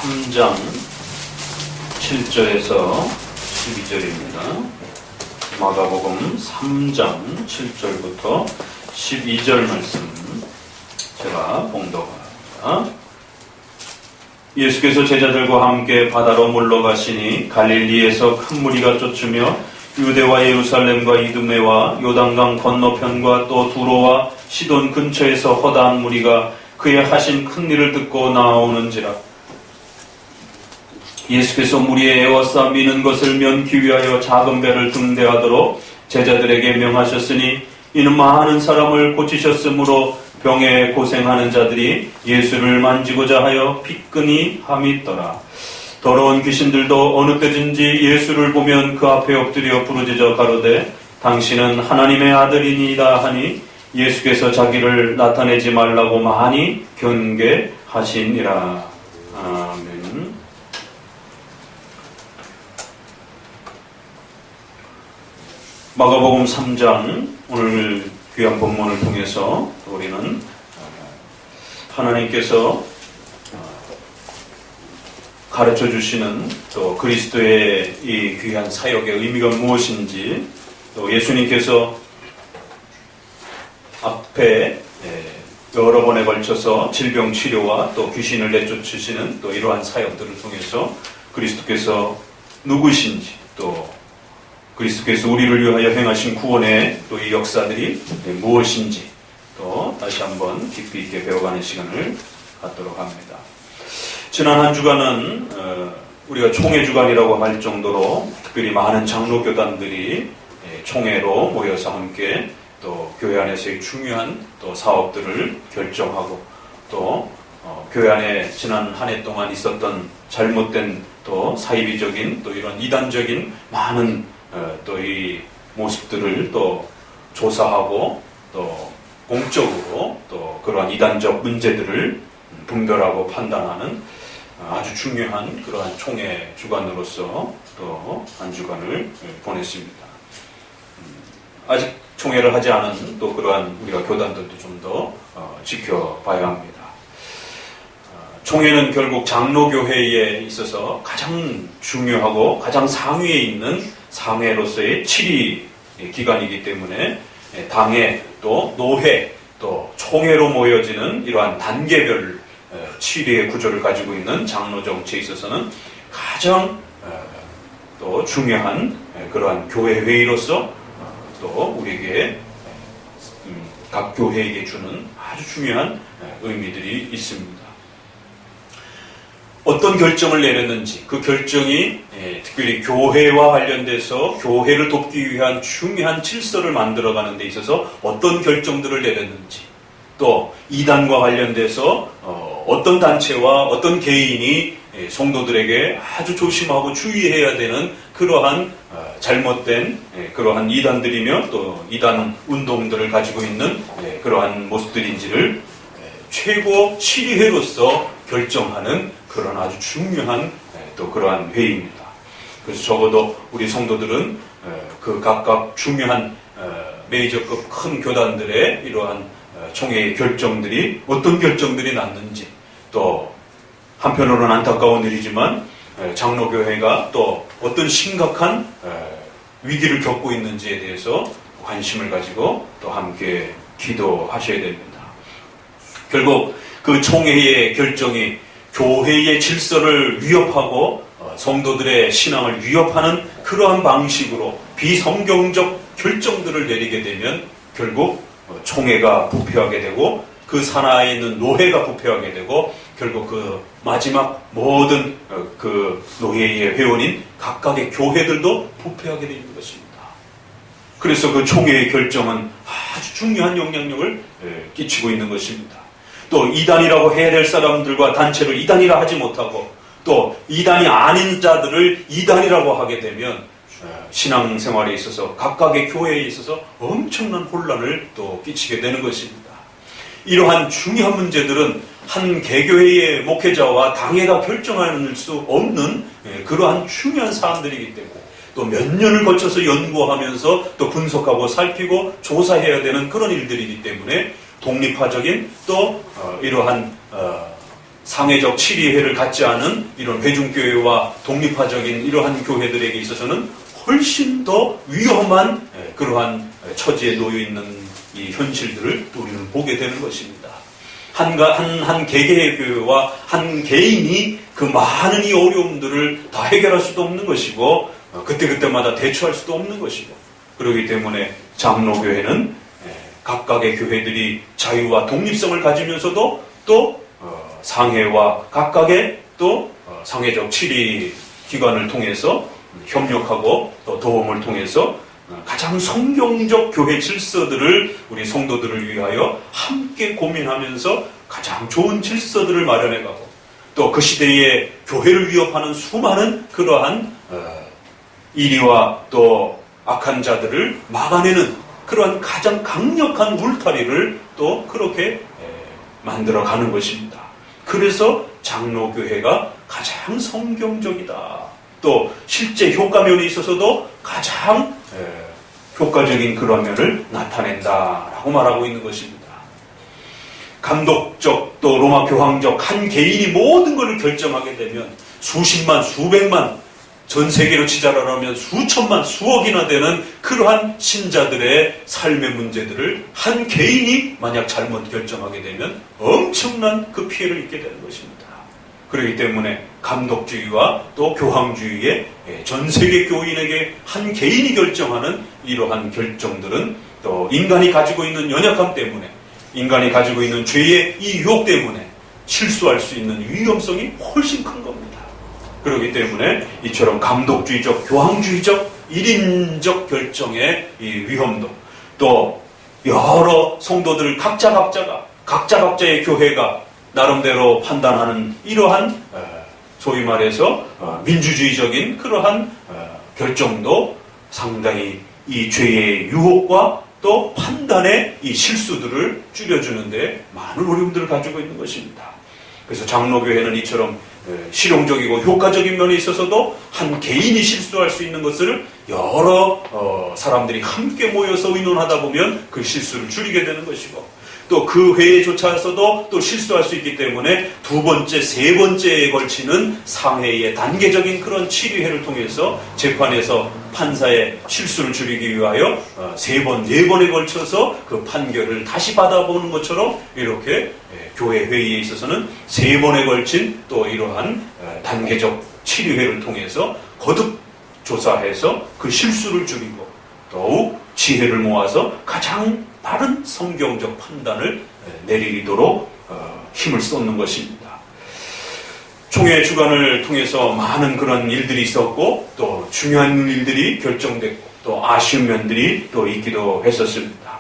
3장 7절에서 12절입니다. 마가복음 3장 7절부터 12절 말씀 제가 봉독합니다. 예수께서 제자들과 함께 바다로 물러가시니 갈릴리에서 큰 무리가 쫓으며 유대와 예루살렘과 이두메와 요단강 건너편과 또 두로와 시돈 근처에서 허다한 무리가 그의 하신 큰 일을 듣고 나오는지라. 예수께서 무리의 애워싸 미는 것을 면기 위하여 작은 배를 등대하도록 제자들에게 명하셨으니 이는 많은 사람을 고치셨으므로 병에 고생하는 자들이 예수를 만지고자 하여 피끈이 함이 있더라. 더러운 귀신들도 어느 때든지 예수를 보면 그 앞에 엎드려 부르짖어 가로되 당신은 하나님의 아들이니이다 하니 예수께서 자기를 나타내지 말라고 많이 경계하시니라. 아멘. 마가복음 3장 오늘 귀한 본문을 통해서 우리는 하나님께서 가르쳐 주시는 또 그리스도의 이 귀한 사역의 의미가 무엇인지, 또 예수님께서 앞에 여러 번에 걸쳐서 질병 치료와 또 귀신을 내쫓으시는 또 이러한 사역들을 통해서 그리스도께서 누구신지, 또 그리스도께서 우리를 위하여 행하신 구원의 또 이 역사들이 무엇인지 또 다시 한번 깊이 있게 배워가는 시간을 갖도록 합니다. 지난 한 주간은 우리가 총회 주간이라고 할 정도로 특별히 많은 장로교단들이 총회로 모여서 함께 또 교회 안에서의 중요한 또 사업들을 결정하고 또 교회 안에 지난 한 해 동안 있었던 잘못된 또 사이비적인 또 이런 이단적인 많은 또 이 모습들을 또 조사하고 또 공적으로 또 그러한 이단적 문제들을 분별하고 판단하는 아주 중요한 그러한 총회 주간으로서 또 한 주간을 보냈습니다. 아직 총회를 하지 않은 또 그러한 우리가 교단들도 좀 더 지켜봐야 합니다. 총회는 결국 장로교회에 있어서 가장 중요하고 가장 상위에 있는 상회로서의 치리 기관이기 때문에 당회 또 노회 또 총회로 모여지는 이러한 단계별 치리의 구조를 가지고 있는 장로 정치에 있어서는 가장 또 중요한 그러한 교회 회의로서 또 우리에게 각 교회에게 주는 아주 중요한 의미들이 있습니다. 어떤 결정을 내렸는지 그 결정이 특별히 교회와 관련돼서 교회를 돕기 위한 중요한 질서를 만들어가는 데 있어서 어떤 결정들을 내렸는지, 또 이단과 관련돼서 어떤 단체와 어떤 개인이 성도들에게 아주 조심하고 주의해야 되는 그러한 잘못된 그러한 이단들이며 또 이단 운동들을 가지고 있는 그러한 모습들인지를 최고 치리회로서 결정하는 그런 아주 중요한 또 그러한 회의입니다. 그래서 적어도 우리 성도들은 그 각각 중요한 메이저급 큰 교단들의 이러한 총회의 결정들이 어떤 결정들이 났는지, 또 한편으로는 안타까운 일이지만 장로교회가 또 어떤 심각한 위기를 겪고 있는지에 대해서 관심을 가지고 또 함께 기도하셔야 됩니다. 결국 그 총회의 결정이 교회의 질서를 위협하고 성도들의 신앙을 위협하는 그러한 방식으로 비성경적 결정들을 내리게 되면 결국 총회가 부패하게 되고 그 산하에 있는 노회가 부패하게 되고 결국 그 마지막 모든 그 노회의 회원인 각각의 교회들도 부패하게 되는 것입니다. 그래서 그 총회의 결정은 아주 중요한 영향력을 끼치고 있는 것입니다. 또 이단이라고 해야 될 사람들과 단체를 이단이라 하지 못하고 또 이단이 아닌 자들을 이단이라고 하게 되면 신앙생활에 있어서 각각의 교회에 있어서 엄청난 혼란을 또 끼치게 되는 것입니다. 이러한 중요한 문제들은 한 개교회의 목회자와 당회가 결정할 수 없는 그러한 중요한 사안들이기 때문에 또 몇 년을 거쳐서 연구하면서 또 분석하고 살피고 조사해야 되는 그런 일들이기 때문에 독립파적인 또 이러한 상해적 치리회를 갖지 않은 이런 회중교회와 독립화적인 이러한 교회들에게 있어서는 훨씬 더 위험한 그러한 처지에 놓여 있는 이 현실들을 또 우리는 보게 되는 것입니다. 한 개개의 교회와 한 개인이 그 많은 이 어려움들을 다 해결할 수도 없는 것이고 그때그때마다 대처할 수도 없는 것이고 그렇기 때문에 장로교회는 각각의 교회들이 자유와 독립성을 가지면서도 또 상해와 각각의 또 상해적 치리 기관을 통해서 협력하고 또 도움을 통해서 가장 성경적 교회 질서들을 우리 성도들을 위하여 함께 고민하면서 가장 좋은 질서들을 마련해가고 또 그 시대의 교회를 위협하는 수많은 그러한 이리와 또 악한 자들을 막아내는 그러한 가장 강력한 울타리를 또 그렇게 만들어가는 것입니다. 그래서 장로교회가 가장 성경적이다. 또 실제 효과면에 있어서도 가장 효과적인 그런 면을 나타낸다라고 말하고 있는 것입니다. 감독적 또 로마 교황적 한 개인이 모든 것을 결정하게 되면 수십만 수백만 전 세계로 치자라면 수천만 수억이나 되는 그러한 신자들의 삶의 문제들을 한 개인이 만약 잘못 결정하게 되면 엄청난 그 피해를 입게 되는 것입니다. 그렇기 때문에 감독주의와 또 교황주의의 전 세계 교인에게 한 개인이 결정하는 이러한 결정들은 또 인간이 가지고 있는 연약함 때문에 인간이 가지고 있는 죄의 이 유혹 때문에 실수할 수 있는 위험성이 훨씬 큰 겁니다. 그렇기 때문에 이처럼 감독주의적, 교황주의적, 일인적 결정의 이 위험도 또 여러 성도들 각자의 교회가 나름대로 판단하는 이러한 소위 말해서 민주주의적인 그러한 결정도 상당히 이 죄의 유혹과 또 판단의 이 실수들을 줄여주는데 많은 어려움들을 가지고 있는 것입니다. 그래서 장로교회는 이처럼 실용적이고 효과적인 면에 있어서도 한 개인이 실수할 수 있는 것을 여러 사람들이 함께 모여서 의논하다 보면 그 실수를 줄이게 되는 것이고 또 그 회의조차서도 또 실수할 수 있기 때문에 두 번째, 세 번째에 걸치는 상해의 단계적인 그런 치리회를 통해서 재판에서 판사의 실수를 줄이기 위하여 세 번, 네 번에 걸쳐서 그 판결을 다시 받아보는 것처럼 이렇게 교회 회의에 있어서는 세 번에 걸친 또 이러한 단계적 치리회를 통해서 거듭 조사해서 그 실수를 줄이고 더욱 지혜를 모아서 가장 바른 성경적 판단을 내리도록 힘을 쏟는 것입니다. 총회 주관을 통해서 많은 그런 일들이 있었고 또 중요한 일들이 결정됐고 또 아쉬운 면들이 또 있기도 했었습니다.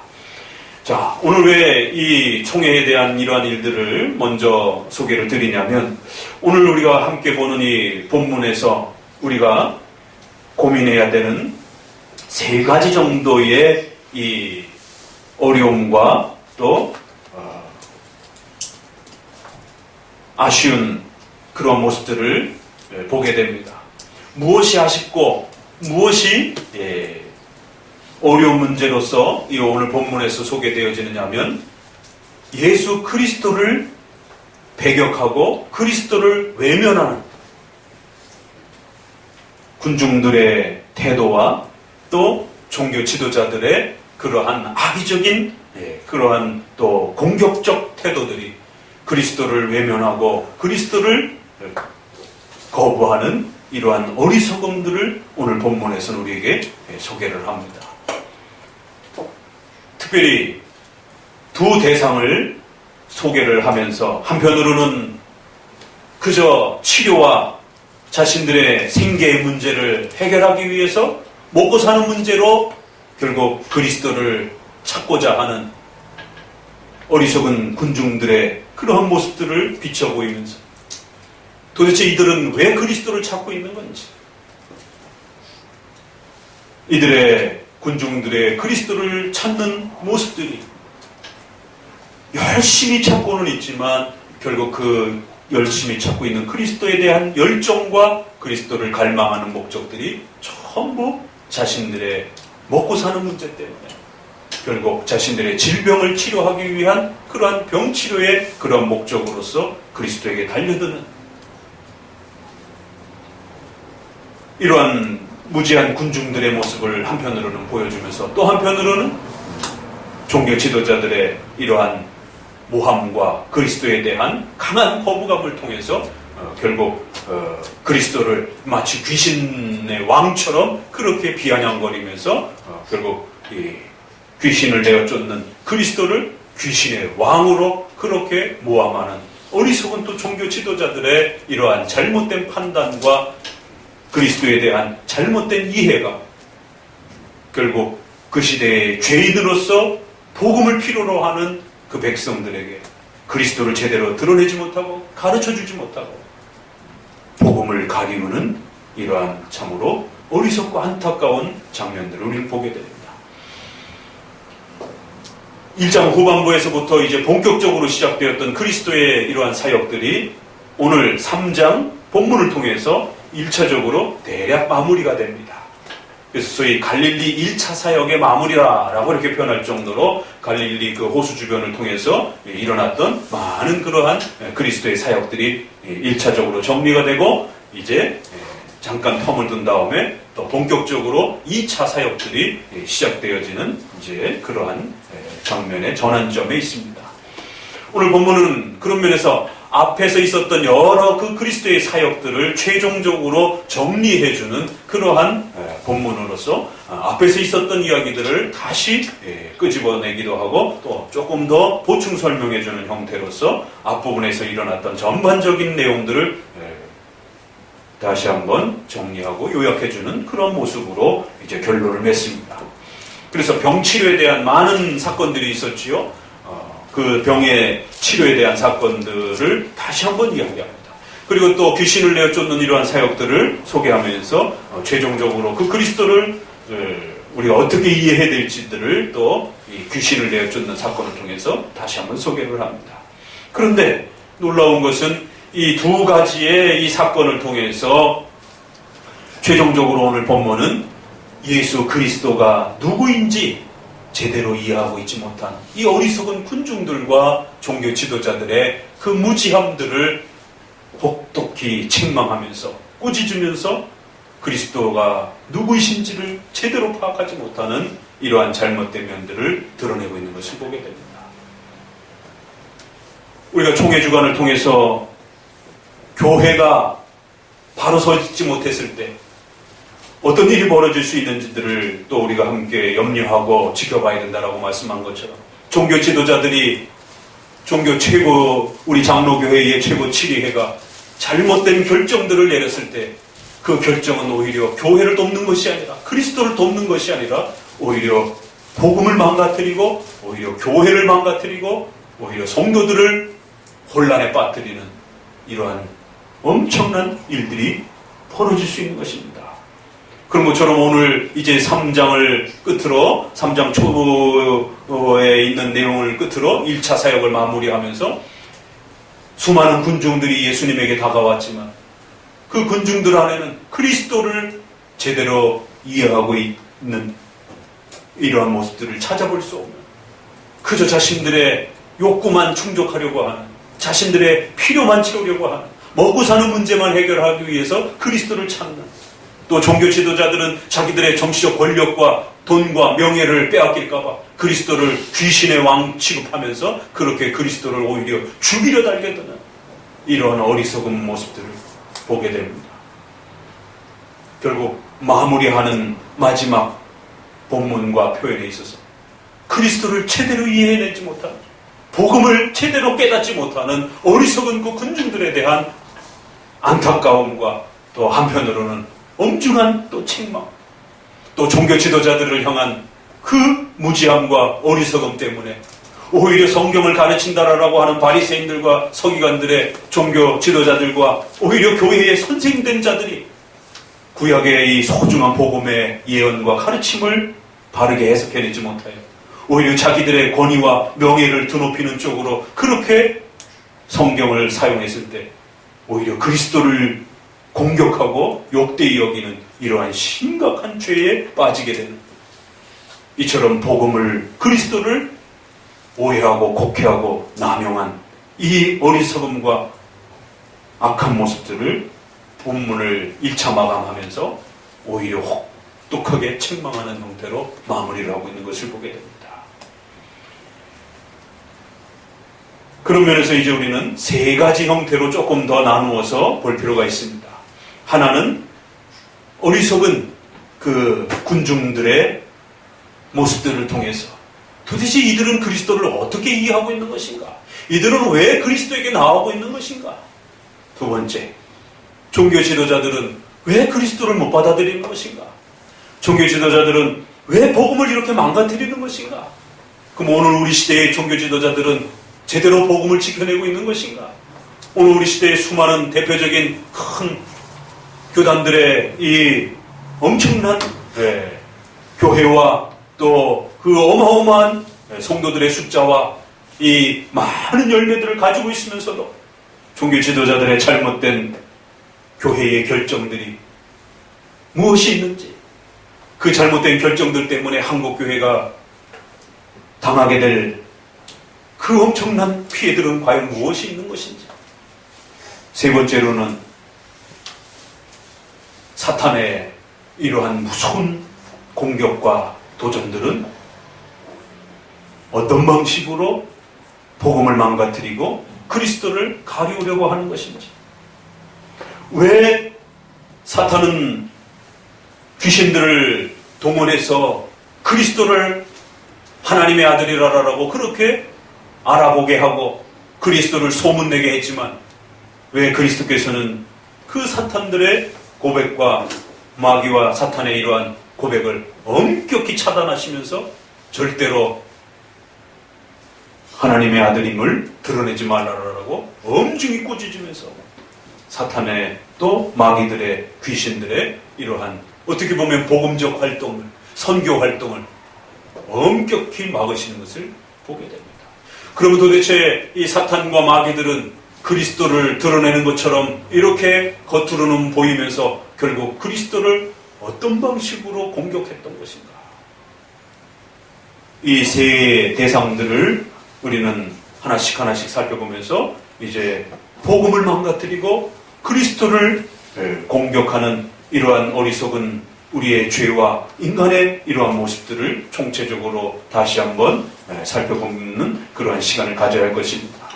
자, 오늘 왜 이 총회에 대한 이러한 일들을 먼저 소개를 드리냐면 오늘 우리가 함께 보는 이 본문에서 우리가 고민해야 되는 세 가지 정도의 이 어려움과 또 아쉬운 그런 모습들을 보게 됩니다. 무엇이 아쉽고 무엇이 어려운 문제로서 이 오늘 본문에서 소개되어지느냐 하면 예수 그리스도를 배격하고 그리스도를 외면하는 군중들의 태도와 또 종교 지도자들의 그러한 악의적인 그러한 또 공격적 태도들이 그리스도를 외면하고 그리스도를 거부하는 이러한 어리석음들을 오늘 본문에서는 우리에게 소개를 합니다. 특별히 두 대상을 소개를 하면서 한편으로는 그저 치료와 자신들의 생계의 문제를 해결하기 위해서 먹고 사는 문제로 결국 그리스도를 찾고자 하는 어리석은 군중들의 그러한 모습들을 비춰 보이면서 도대체 이들은 왜 그리스도를 찾고 있는 건지 이들의 군중들의 그리스도를 찾는 모습들이 열심히 찾고는 있지만 결국 그 열심히 찾고 있는 그리스도에 대한 열정과 그리스도를 갈망하는 목적들이 전부 자신들의 먹고 사는 문제 때문에 결국 자신들의 질병을 치료하기 위한 그러한 병치료의 그런 목적으로서 그리스도에게 달려드는 이러한 무지한 군중들의 모습을 한편으로는 보여주면서 또 한편으로는 종교 지도자들의 이러한 모함과 그리스도에 대한 강한 거부감을 통해서 결국 그리스도를 마치 귀신의 왕처럼 그렇게 비아냥거리면서 결국 이 귀신을 내어 쫓는 그리스도를 귀신의 왕으로 그렇게 모함하는 어리석은 또 종교 지도자들의 이러한 잘못된 판단과 그리스도에 대한 잘못된 이해가 결국 그 시대의 죄인으로서 복음을 필요로 하는 그 백성들에게 그리스도를 제대로 드러내지 못하고 가르쳐주지 못하고 복음을 가리우는 이러한 참으로 어리석고 안타까운 장면들을 우리는 보게 됩니다. 1장 후반부에서부터 이제 본격적으로 시작되었던 그리스도의 이러한 사역들이 오늘 3장 본문을 통해서 1차적으로 대략 마무리가 됩니다. 그래서 소위 갈릴리 1차 사역의 마무리라고 이렇게 표현할 정도로 갈릴리 그 호수 주변을 통해서 일어났던 많은 그러한 그리스도의 사역들이 1차적으로 정리가 되고 이제 잠깐 텀을 둔 다음에 또 본격적으로 2차 사역들이 시작되어지는 이제 그러한 장면의 전환점에 있습니다. 오늘 본문은 그런 면에서 앞에서 있었던 여러 그 그리스도의 사역들을 최종적으로 정리해주는 그러한 본문으로서 앞에서 있었던 이야기들을 다시 끄집어내기도 하고 또 조금 더 보충 설명해주는 형태로서 앞부분에서 일어났던 전반적인 내용들을 다시 한번 정리하고 요약해주는 그런 모습으로 이제 결론을 맺습니다. 그래서 병치료에 대한 많은 사건들이 있었지요. 그 병의 치료에 대한 사건들을 다시 한번 이야기합니다. 그리고 또 귀신을 내어 쫓는 이러한 사역들을 소개하면서 최종적으로 그 그리스도를 우리가 어떻게 이해해야 될지들을 또 이 귀신을 내어 쫓는 사건을 통해서 다시 한번 소개를 합니다. 그런데 놀라운 것은 이 두 가지의 이 사건을 통해서 최종적으로 오늘 본문은 예수 그리스도가 누구인지 제대로 이해하고 있지 못한 이 어리석은 군중들과 종교 지도자들의 그 무지함들을 혹독히 책망하면서 꾸짖으면서 그리스도가 누구이신지를 제대로 파악하지 못하는 이러한 잘못된 면들을 드러내고 있는 것을 보게 됩니다. 우리가 총회 주간을 통해서 교회가 바로 서지 못했을 때 어떤 일이 벌어질 수 있는지들을 또 우리가 함께 염려하고 지켜봐야 된다라고 말씀한 것처럼 종교 지도자들이 종교 최고 우리 장로교회의 최고 7위회가 잘못된 결정들을 내렸을 때 그 결정은 오히려 교회를 돕는 것이 아니라 그리스도를 돕는 것이 아니라 오히려 복음을 망가뜨리고 오히려 교회를 망가뜨리고 오히려 성도들을 혼란에 빠뜨리는 이러한 엄청난 일들이 벌어질 수 있는 것입니다. 그런 것처럼 오늘 이제 3장을 끝으로 3장 초에 있는 내용을 끝으로 1차 사역을 마무리하면서 수많은 군중들이 예수님에게 다가왔지만 그 군중들 안에는 그리스도를 제대로 이해하고 있는 이러한 모습들을 찾아볼 수 없는 그저 자신들의 욕구만 충족하려고 하는 자신들의 필요만 채우려고 하는 먹고 사는 문제만 해결하기 위해서 그리스도를 찾는 또 종교 지도자들은 자기들의 정치적 권력과 돈과 명예를 빼앗길까봐 그리스도를 귀신의 왕 취급하면서 그렇게 그리스도를 오히려 죽이려 달겨드는 이러한 어리석은 모습들을 보게 됩니다. 결국 마무리하는 마지막 본문과 표현에 있어서 그리스도를 제대로 이해해내지 못하는 복음을 제대로 깨닫지 못하는 어리석은 그 군중들에 대한 안타까움과 또 한편으로는 엄중한 또 책망, 또 종교 지도자들을 향한 그 무지함과 어리석음 때문에 오히려 성경을 가르친다라고 하는 바리새인들과 서기관들의 종교 지도자들과 오히려 교회의 선생된 자들이 구약의 이 소중한 복음의 예언과 가르침을 바르게 해석해내지 못하여 오히려 자기들의 권위와 명예를 드높이는 쪽으로 그렇게 성경을 사용했을 때 오히려 그리스도를 공격하고 욕되이 여기는 이러한 심각한 죄에 빠지게 되는 이처럼 복음을, 그리스도를 오해하고 곡해하고 남용한 이 어리석음과 악한 모습들을 본문을 1차 마감하면서 오히려 혹독하게 책망하는 형태로 마무리를 하고 있는 것을 보게 됩니다. 그런 면에서 이제 우리는 세 가지 형태로 조금 더 나누어서 볼 필요가 있습니다. 하나는 어리석은 그 군중들의 모습들을 통해서 도대체 이들은 그리스도를 어떻게 이해하고 있는 것인가? 이들은 왜 그리스도에게 나아오고 있는 것인가? 두 번째, 종교 지도자들은 왜 그리스도를 못 받아들이는 것인가? 종교 지도자들은 왜 복음을 이렇게 망가뜨리는 것인가? 그럼 오늘 우리 시대의 종교 지도자들은 제대로 복음을 지켜내고 있는 것인가? 오늘 우리 시대의 수많은 대표적인 큰 교단들의 이 엄청난 교회와 또 그 어마어마한 성도들의 숫자와 이 많은 열매들을 가지고 있으면서도 종교 지도자들의 잘못된 교회의 결정들이 무엇이 있는지, 그 잘못된 결정들 때문에 한국 교회가 당하게 될 그 엄청난 피해들은 과연 무엇이 있는 것인지. 세 번째로는 사탄의 이러한 무서운 공격과 도전들은 어떤 방식으로 복음을 망가뜨리고 그리스도를 가리우려고 하는 것인지. 왜 사탄은 귀신들을 동원해서 그리스도를 하나님의 아들이라고 그렇게 알아보게 하고 그리스도를 소문내게 했지만, 왜 그리스도께서는 그 사탄들의 고백과 마귀와 사탄의 이러한 고백을 엄격히 차단하시면서 절대로 하나님의 아들임을 드러내지 말라라고 엄중히 꾸짖으면서 사탄의 또 마귀들의, 귀신들의 이러한 어떻게 보면 복음적 활동을, 선교 활동을 엄격히 막으시는 것을 보게 됩니다. 그러면 도대체 이 사탄과 마귀들은 그리스도를 드러내는 것처럼 이렇게 겉으로는 보이면서 결국 그리스도를 어떤 방식으로 공격했던 것인가? 이 세 대상들을 우리는 하나씩 하나씩 살펴보면서 이제 복음을 망가뜨리고 그리스도를 공격하는 이러한 어리석은 우리의 죄와 인간의 이러한 모습들을 총체적으로 다시 한번 살펴보는 그러한 시간을 가져야 할 것입니다.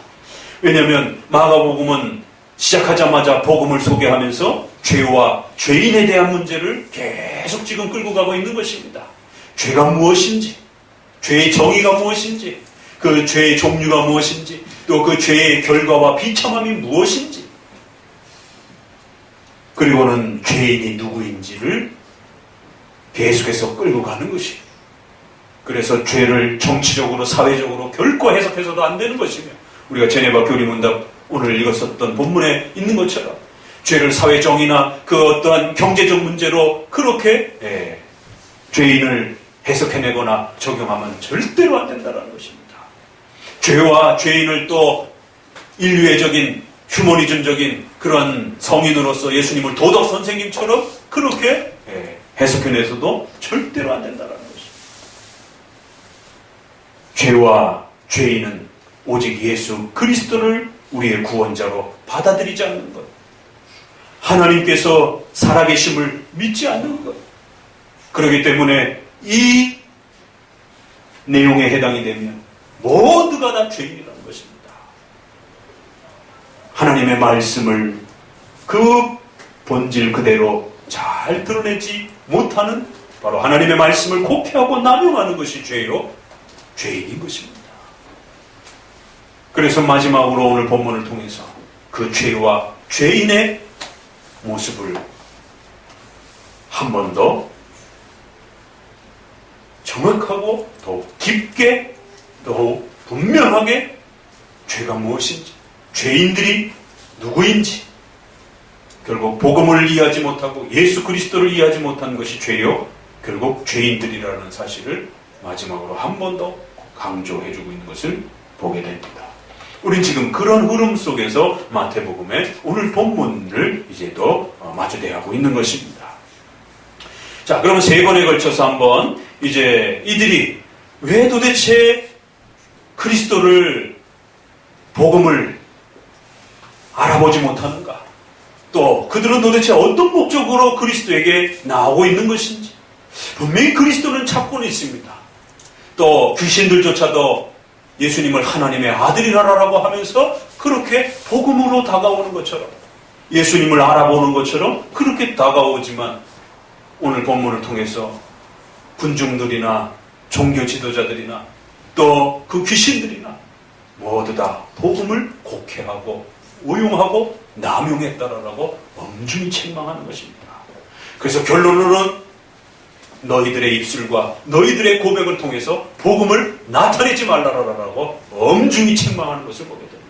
왜냐하면 마가복음은 시작하자마자 복음을 소개하면서 죄와 죄인에 대한 문제를 계속 지금 끌고 가고 있는 것입니다. 죄가 무엇인지, 죄의 정의가 무엇인지, 그 죄의 종류가 무엇인지, 또 그 죄의 결과와 비참함이 무엇인지, 그리고는 죄인이 누구인지를 계속해서 끌고 가는 것이에요. 그래서 죄를 정치적으로, 사회적으로 결코 해석해서도 안 되는 것이며, 우리가 제네바 교리문답 오늘 읽었었던 본문에 있는 것처럼 죄를 사회정의나 그 어떠한 경제적 문제로 그렇게 죄인을 해석해내거나 적용하면 절대로 안 된다는 것입니다. 죄와 죄인을 또 인류애적인, 휴머니즘적인 그런 성인으로서 예수님을 도덕 선생님처럼 그렇게 해석해내서도 절대로 안 된다는 것입니다. 죄와 죄인은 오직 예수 그리스도를 우리의 구원자로 받아들이지 않는 것, 하나님께서 살아계심을 믿지 않는 것, 그렇기 때문에 이 내용에 해당이 되면 모두가 다 죄인이라는 것입니다. 하나님의 말씀을 그 본질 그대로 잘 드러내지 못하는, 바로 하나님의 말씀을 곡해하고 남용하는 것이 죄인인 것입니다. 그래서 마지막으로 오늘 본문을 통해서 그 죄와 죄인의 모습을 한 번 더 정확하고 더욱 깊게, 더욱 분명하게 죄가 무엇인지, 죄인들이 누구인지, 결국 복음을 이해하지 못하고 예수 그리스도를 이해하지 못한 것이 죄요, 결국 죄인들이라는 사실을 마지막으로 한 번 더 강조해주고 있는 것을 보게 됩니다. 우린 지금 그런 흐름 속에서 마태복음의 오늘 본문을 이제 또 마주대하고 있는 것입니다. 자, 그러면 세 번에 걸쳐서 한번 이제 이들이 왜 도대체 그리스도를, 복음을 알아보지 못하는가? 또 그들은 도대체 어떤 목적으로 그리스도에게 나오고 있는 것인지. 분명히 그리스도는 찾고는 있습니다. 또 귀신들조차도 예수님을 하나님의 아들이라고 하면서 그렇게 복음으로 다가오는 것처럼, 예수님을 알아보는 것처럼 그렇게 다가오지만, 오늘 본문을 통해서 군중들이나 종교 지도자들이나 또 그 귀신들이나 모두 다 복음을 곡해하고 오용하고 남용했다라고 엄중히 책망하는 것입니다. 그래서 결론으로는 너희들의 입술과 너희들의 고백을 통해서 복음을 나타내지 말라라고 엄중히 책망하는 것을 보게 됩니다.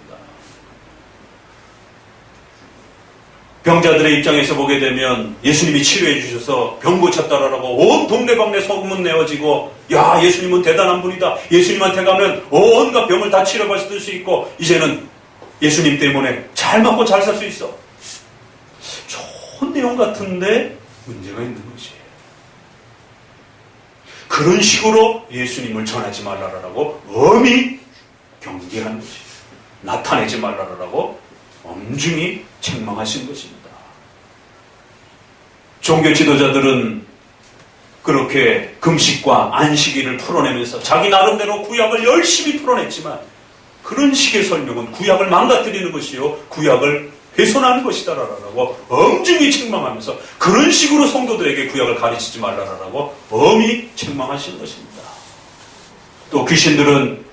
병자들의 입장에서 보게 되면 예수님이 치료해 주셔서 병 고쳤다라고 온 동네방네 소문은 내어지고, 야, 예수님은 대단한 분이다. 예수님한테 가면 온갖 병을 다 치료받을 수 있고 이제는 예수님 때문에 잘 먹고 잘 살 수 있어. 좋은 내용 같은데 문제가 있는 것이에요. 그런 식으로 예수님을 전하지 말라라고 엄히 경계하는 것이에요. 나타내지 말라라고 엄중히 책망하신 것입니다. 종교 지도자들은 그렇게 금식과 안식일을 풀어내면서 자기 나름대로 구약을 열심히 풀어냈지만, 그런 식의 설명은 구약을 망가뜨리는 것이요 구약을 훼손하는 것이다라고 엄중히 책망하면서 그런 식으로 성도들에게 구약을 가르치지 말라라고 엄히 책망하시는 것입니다. 또 귀신들은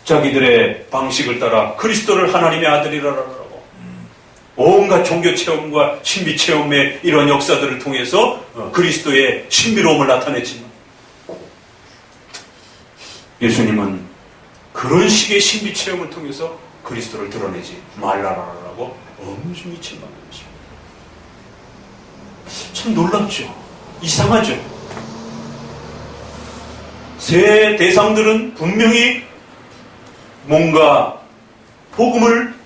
자기들의 방식을 따라 그리스도를 하나님의 아들이라고 온갖 종교 체험과 신비 체험의 이런 역사들을 통해서 그리스도의 신비로움을 나타냈지만, 예수님은 그런 식의 신비 체험을 통해서 그리스도를 드러내지 말라라고 엄중히 책망한 것입니다. 참 놀랍죠? 이상하죠? 새 대상들은 분명히 뭔가 복음을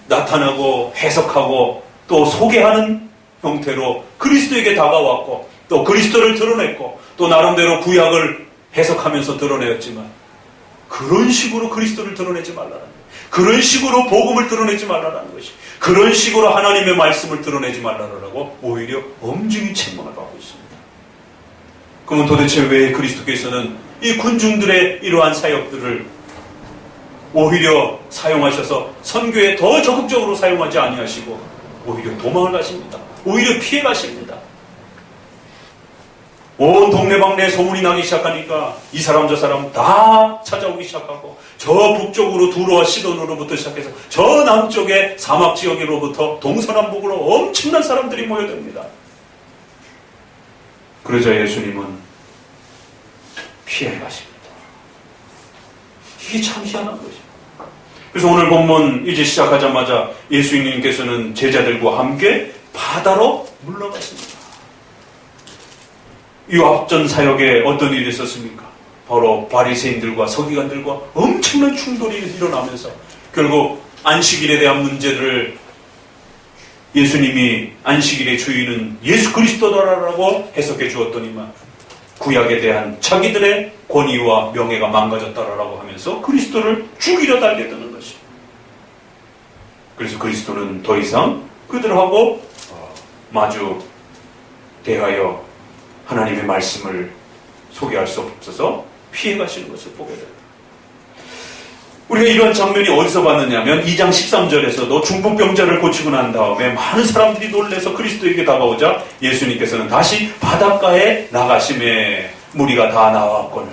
나타나고 해석하고 또 소개하는 형태로 그리스도에게 다가왔고, 또 그리스도를 드러냈고, 또 나름대로 구약을 해석하면서 드러내었지만, 그런 식으로 그리스도를 드러내지 말라는 거예요. 그런 식으로 복음을 드러내지 말라는 것이, 그런 식으로 하나님의 말씀을 드러내지 말라라고 오히려 엄중히 책망을 받고 있습니다. 그러면 도대체 왜 그리스도께서는 이 군중들의 이러한 사역들을 오히려 사용하셔서 선교에 더 적극적으로 사용하지 아니하시고 오히려 도망을 가십니다. 오히려 피해 가십니다. 온 동네방네 소문이 나기 시작하니까 이 사람 저 사람 다 찾아오기 시작하고, 저 북쪽으로 두로와 시돈으로부터 시작해서 저 남쪽의 사막 지역으로부터 동서남북으로 엄청난 사람들이 모여듭니다. 그러자 예수님은 피해 가십니다. 이게 참 희한한 거죠. 그래서 오늘 본문 이제 시작하자마자 예수님께서는 제자들과 함께 바다로 물러가십니다. 유압전 사역에 어떤 일이 있었습니까? 바로 바리새인들과 서기관들과 엄청난 충돌이 일어나면서 결국 안식일에 대한 문제를 예수님이 안식일의 주인은 예수 그리스도다라고 해석해 주었더니만 구약에 대한 자기들의 권위와 명예가 망가졌다라고 하면서 그리스도를 죽이려 달려드는 것이. 그래서 그리스도는 더 이상 그들하고 마주 대하여 하나님의 말씀을 소개할 수 없어서 피해 가시는 것을 보게 됩니다. 우리가 이런 장면이 어디서 봤느냐면 2장 13절에서도 중풍병자를 고치고 난 다음에 많은 사람들이 놀라서 그리스도에게 다가오자 예수님께서는 다시 바닷가에 나가심에 무리가 다 나왔거늘.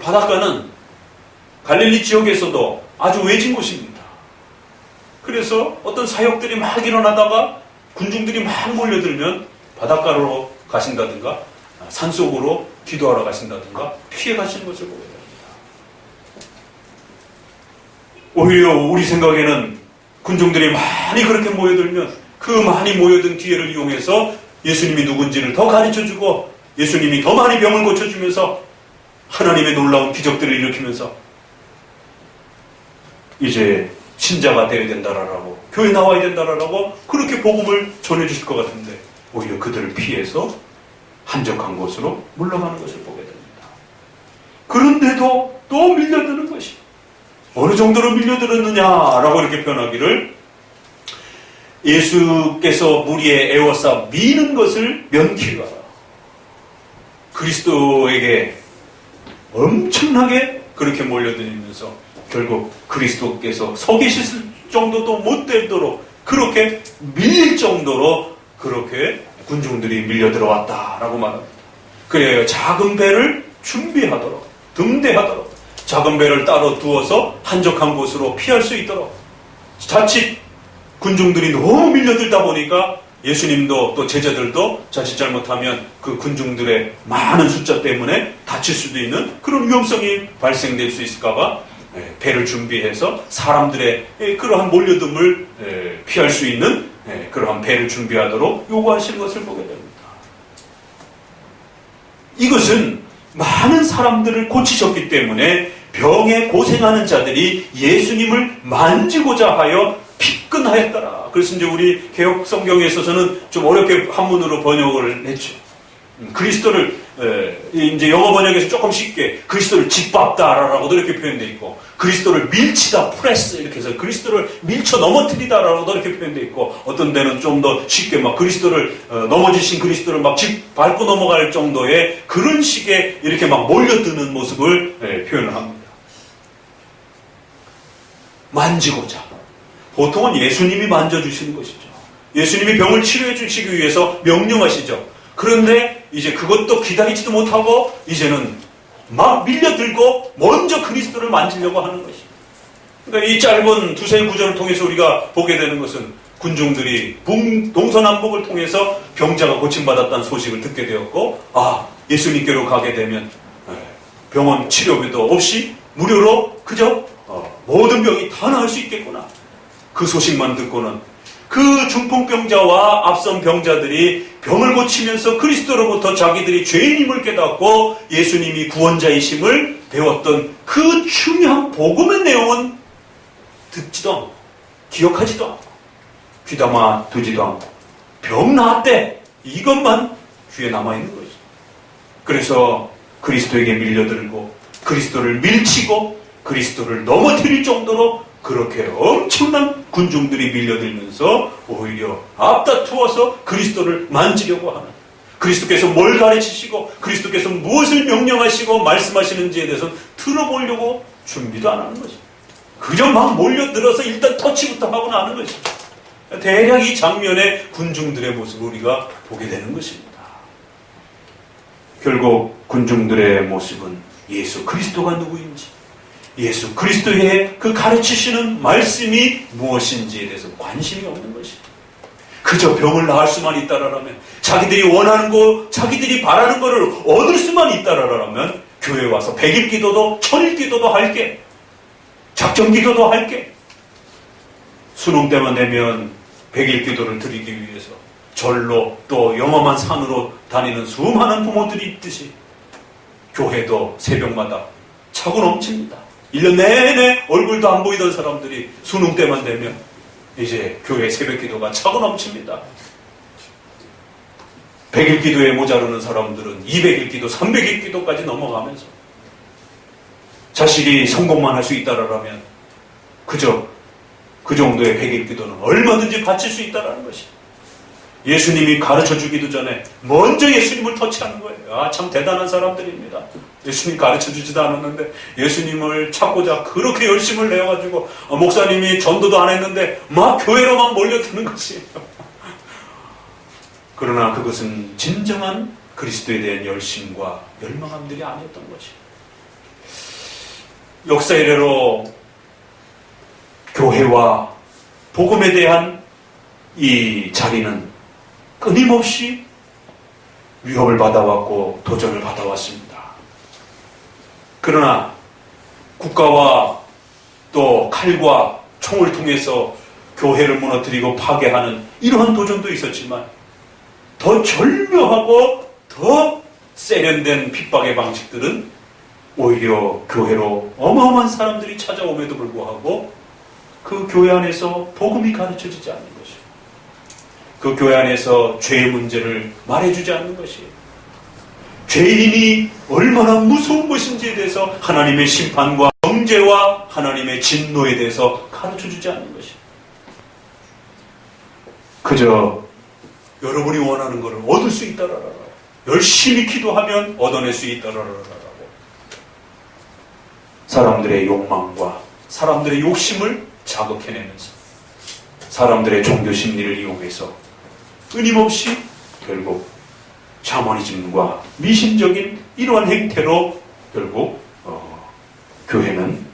바닷가는 갈릴리 지역에서도 아주 외진 곳입니다. 그래서 어떤 사역들이 막 일어나다가 군중들이 막 몰려들면 바닷가로 가신다든가 산속으로 기도하러 가신다든가 피해 가시는 것을 보게 됩니다. 오히려 우리 생각에는 군중들이 많이 그렇게 모여들면 그 많이 모여든 기회를 이용해서 예수님이 누군지를 더 가르쳐주고 예수님이 더 많이 병을 고쳐주면서 하나님의 놀라운 기적들을 일으키면서 이제 신자가 되어야 된다라고 교회 나와야 된다라고 그렇게 복음을 전해주실 것 같은데 오히려 그들을 피해서 한적한 곳으로 물러가는 것을 보게 됩니다. 그런데도 또 밀려드는 것이, 어느 정도로 밀려들었느냐라고 이렇게 표현하기를, 예수께서 무리에 에워싸 미는 것을 면키가 그리스도에게 엄청나게 그렇게 몰려들면서 결국 그리스도께서 서 계실 정도도 못 되도록 그렇게 밀릴 정도로 그렇게 군중들이 밀려 들어왔다라고 말합니다. 그래요. 작은 배를 준비하도록, 등대하도록, 작은 배를 따로 두어서 한적한 곳으로 피할 수 있도록. 자칫 군중들이 너무 밀려들다 보니까 예수님도 또 제자들도 자칫 잘못하면 그 군중들의 많은 숫자 때문에 다칠 수도 있는 그런 위험성이 발생될 수 있을까봐 배를 준비해서 사람들의 그러한 몰려듦을 피할 수 있는 그러한 배를 준비하도록 요구하시는 것을 보게 됩니다. 이것은 많은 사람들을 고치셨기 때문에 병에 고생하는 자들이 예수님을 만지고자 하여 피끈하였더라. 그래서 이제 우리 개혁 성경에 있어서는 좀 어렵게 한문으로 번역을 했죠. 그리스도를 이제 영어 번역에서 조금 쉽게 그리스도를 짓밟다라고도 이렇게 표현되어 있고, 그리스도를 밀치다, 프레스 이렇게 해서 그리스도를 밀쳐 넘어뜨리다라고도 이렇게 표현되어 있고, 어떤 데는 좀 더 쉽게 막 그리스도를 넘어지신 그리스도를 막 밟고 넘어갈 정도의 그런 식의 이렇게 막 몰려드는 모습을 표현을 합니다. 만지고자. 보통은 예수님이 만져주시는 것이죠. 예수님이 병을 치료해 주시기 위해서 명령하시죠. 그런데 이제 그것도 기다리지도 못하고 이제는 막 밀려들고 먼저 그리스도를 만지려고 하는 것입니다. 그러니까 이 짧은 두세 구절을 통해서 우리가 보게 되는 것은 군중들이 동서남북을 통해서 병자가 고침받았다는 소식을 듣게 되었고, 예수님께로 가게 되면 병원 치료비도 없이 무료로 그저 모든 병이 다 나을 수 있겠구나. 그 소식만 듣고는 그 중풍병자와 앞선 병자들이 병을 고치면서 그리스도로부터 자기들이 죄인임을 깨닫고 예수님이 구원자이심을 배웠던 그 중요한 복음의 내용은 듣지도 않고 기억하지도 않고 귀담아 두지도 않고 병 나았대 이것만 귀에 남아있는 거죠. 그래서 그리스도에게 밀려들고 그리스도를 밀치고 그리스도를 넘어뜨릴 정도로 그렇게 엄청난 군중들이 밀려들면서 오히려 앞다투어서 그리스도를 만지려고 하는, 그리스도께서 뭘 가르치시고 그리스도께서 무엇을 명령하시고 말씀하시는지에 대해서 들어보려고 준비도 안 하는 것입니다. 그저 막 몰려들어서 일단 터치부터 하고 나는 것입니다. 대략 이 장면의 군중들의 모습을 우리가 보게 되는 것입니다. 결국 군중들의 모습은 예수 그리스도가 누구인지, 예수 그리스도의 그 가르치시는 말씀이 무엇인지에 대해서 관심이 없는 것입니다. 그저 병을 나을 수만 있다라면, 자기들이 원하는 거, 자기들이 바라는 거를 얻을 수만 있다라면 교회에 와서 100일 기도도 1000일 기도도 할게, 작정 기도도 할게, 수능 때만 되면 100일 기도를 드리기 위해서 절로 또 영험한 산으로 다니는 수많은 부모들이 있듯이 교회도 새벽마다 차고 넘칩니다. 1년 내내 얼굴도 안 보이던 사람들이 수능 때만 되면 이제 교회 새벽 기도가 차고 넘칩니다. 100일 기도에 모자르는 사람들은 200일 기도, 300일 기도까지 넘어가면서 자식이 성공만 할 수 있다라면 그저 그 정도의 100일 기도는 얼마든지 바칠 수 있다라는 것이, 예수님이 가르쳐 주기도 전에 먼저 예수님을 터치하는 거예요. 참 대단한 사람들입니다. 예수님 가르쳐 주지도 않았는데 예수님을 찾고자 그렇게 열심을 내어가지고 목사님이 전도도 안 했는데 막 교회로만 몰려드는 것이에요. 그러나 그것은 진정한 그리스도에 대한 열심과 열망함들이 아니었던 것이에요. 역사 이래로 교회와 복음에 대한 이 자리는 끊임없이 위협을 받아왔고 도전을 받아왔습니다. 그러나 국가와 또 칼과 총을 통해서 교회를 무너뜨리고 파괴하는 이러한 도전도 있었지만 더 절묘하고 더 세련된 핍박의 방식들은 오히려 교회로 어마어마한 사람들이 찾아옴에도 불구하고 그 교회 안에서 복음이 가르쳐지지 않는 것이에요. 그 교회 안에서 죄의 문제를 말해주지 않는 것이에요. 죄인이 얼마나 무서운 것인지에 대해서 하나님의 심판과 정죄와 하나님의 진노에 대해서 가르쳐주지 않는 것이에요. 그저 여러분이 원하는 것을 얻을 수 있다라라라. 열심히 기도하면 얻어낼 수 있다라라라라고. 사람들의 욕망과 사람들의 욕심을 자극해내면서 사람들의 종교 심리를 이용해서 끊임없이 결국 샤머니즘과 미신적인 이러한 행태로 결국 교회는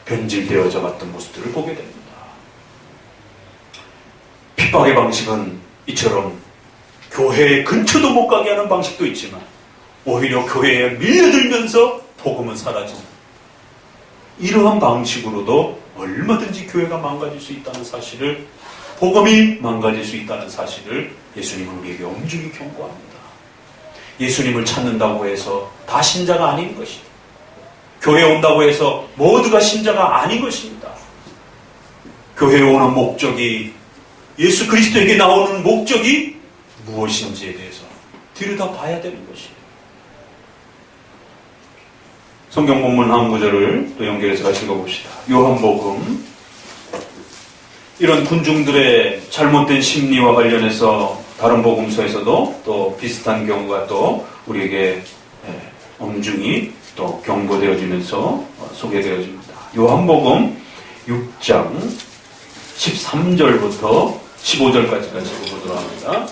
변질되어져 갔던 모습들을 보게 됩니다. 핍박의 방식은 이처럼 교회 근처도 못 가게 하는 방식도 있지만 오히려 교회에 밀려들면서 복음은 사라지는 이러한 방식으로도 얼마든지 교회가 망가질 수 있다는 사실을, 복음이 망가질 수 있다는 사실을 예수님은 우리에게 엄중히 경고합니다. 예수님을 찾는다고 해서 다 신자가 아닌 것이다. 교회에 온다고 해서 모두가 신자가 아닌 것입니다. 교회에 오는 목적이, 예수 그리스도에게 나오는 목적이 무엇인지에 대해서 들여다봐야 되는 것이에요. 성경 본문 한 구절을 또 연결해서 같이 읽어봅시다. 요한복음. 이런 군중들의 잘못된 심리와 관련해서 다른 복음서에서도 또 비슷한 경우가 또 우리에게 엄중히 또 경고되어지면서 소개되어집니다. 요한복음 6장 13절부터 15절까지 같이 읽어보도록 합니다.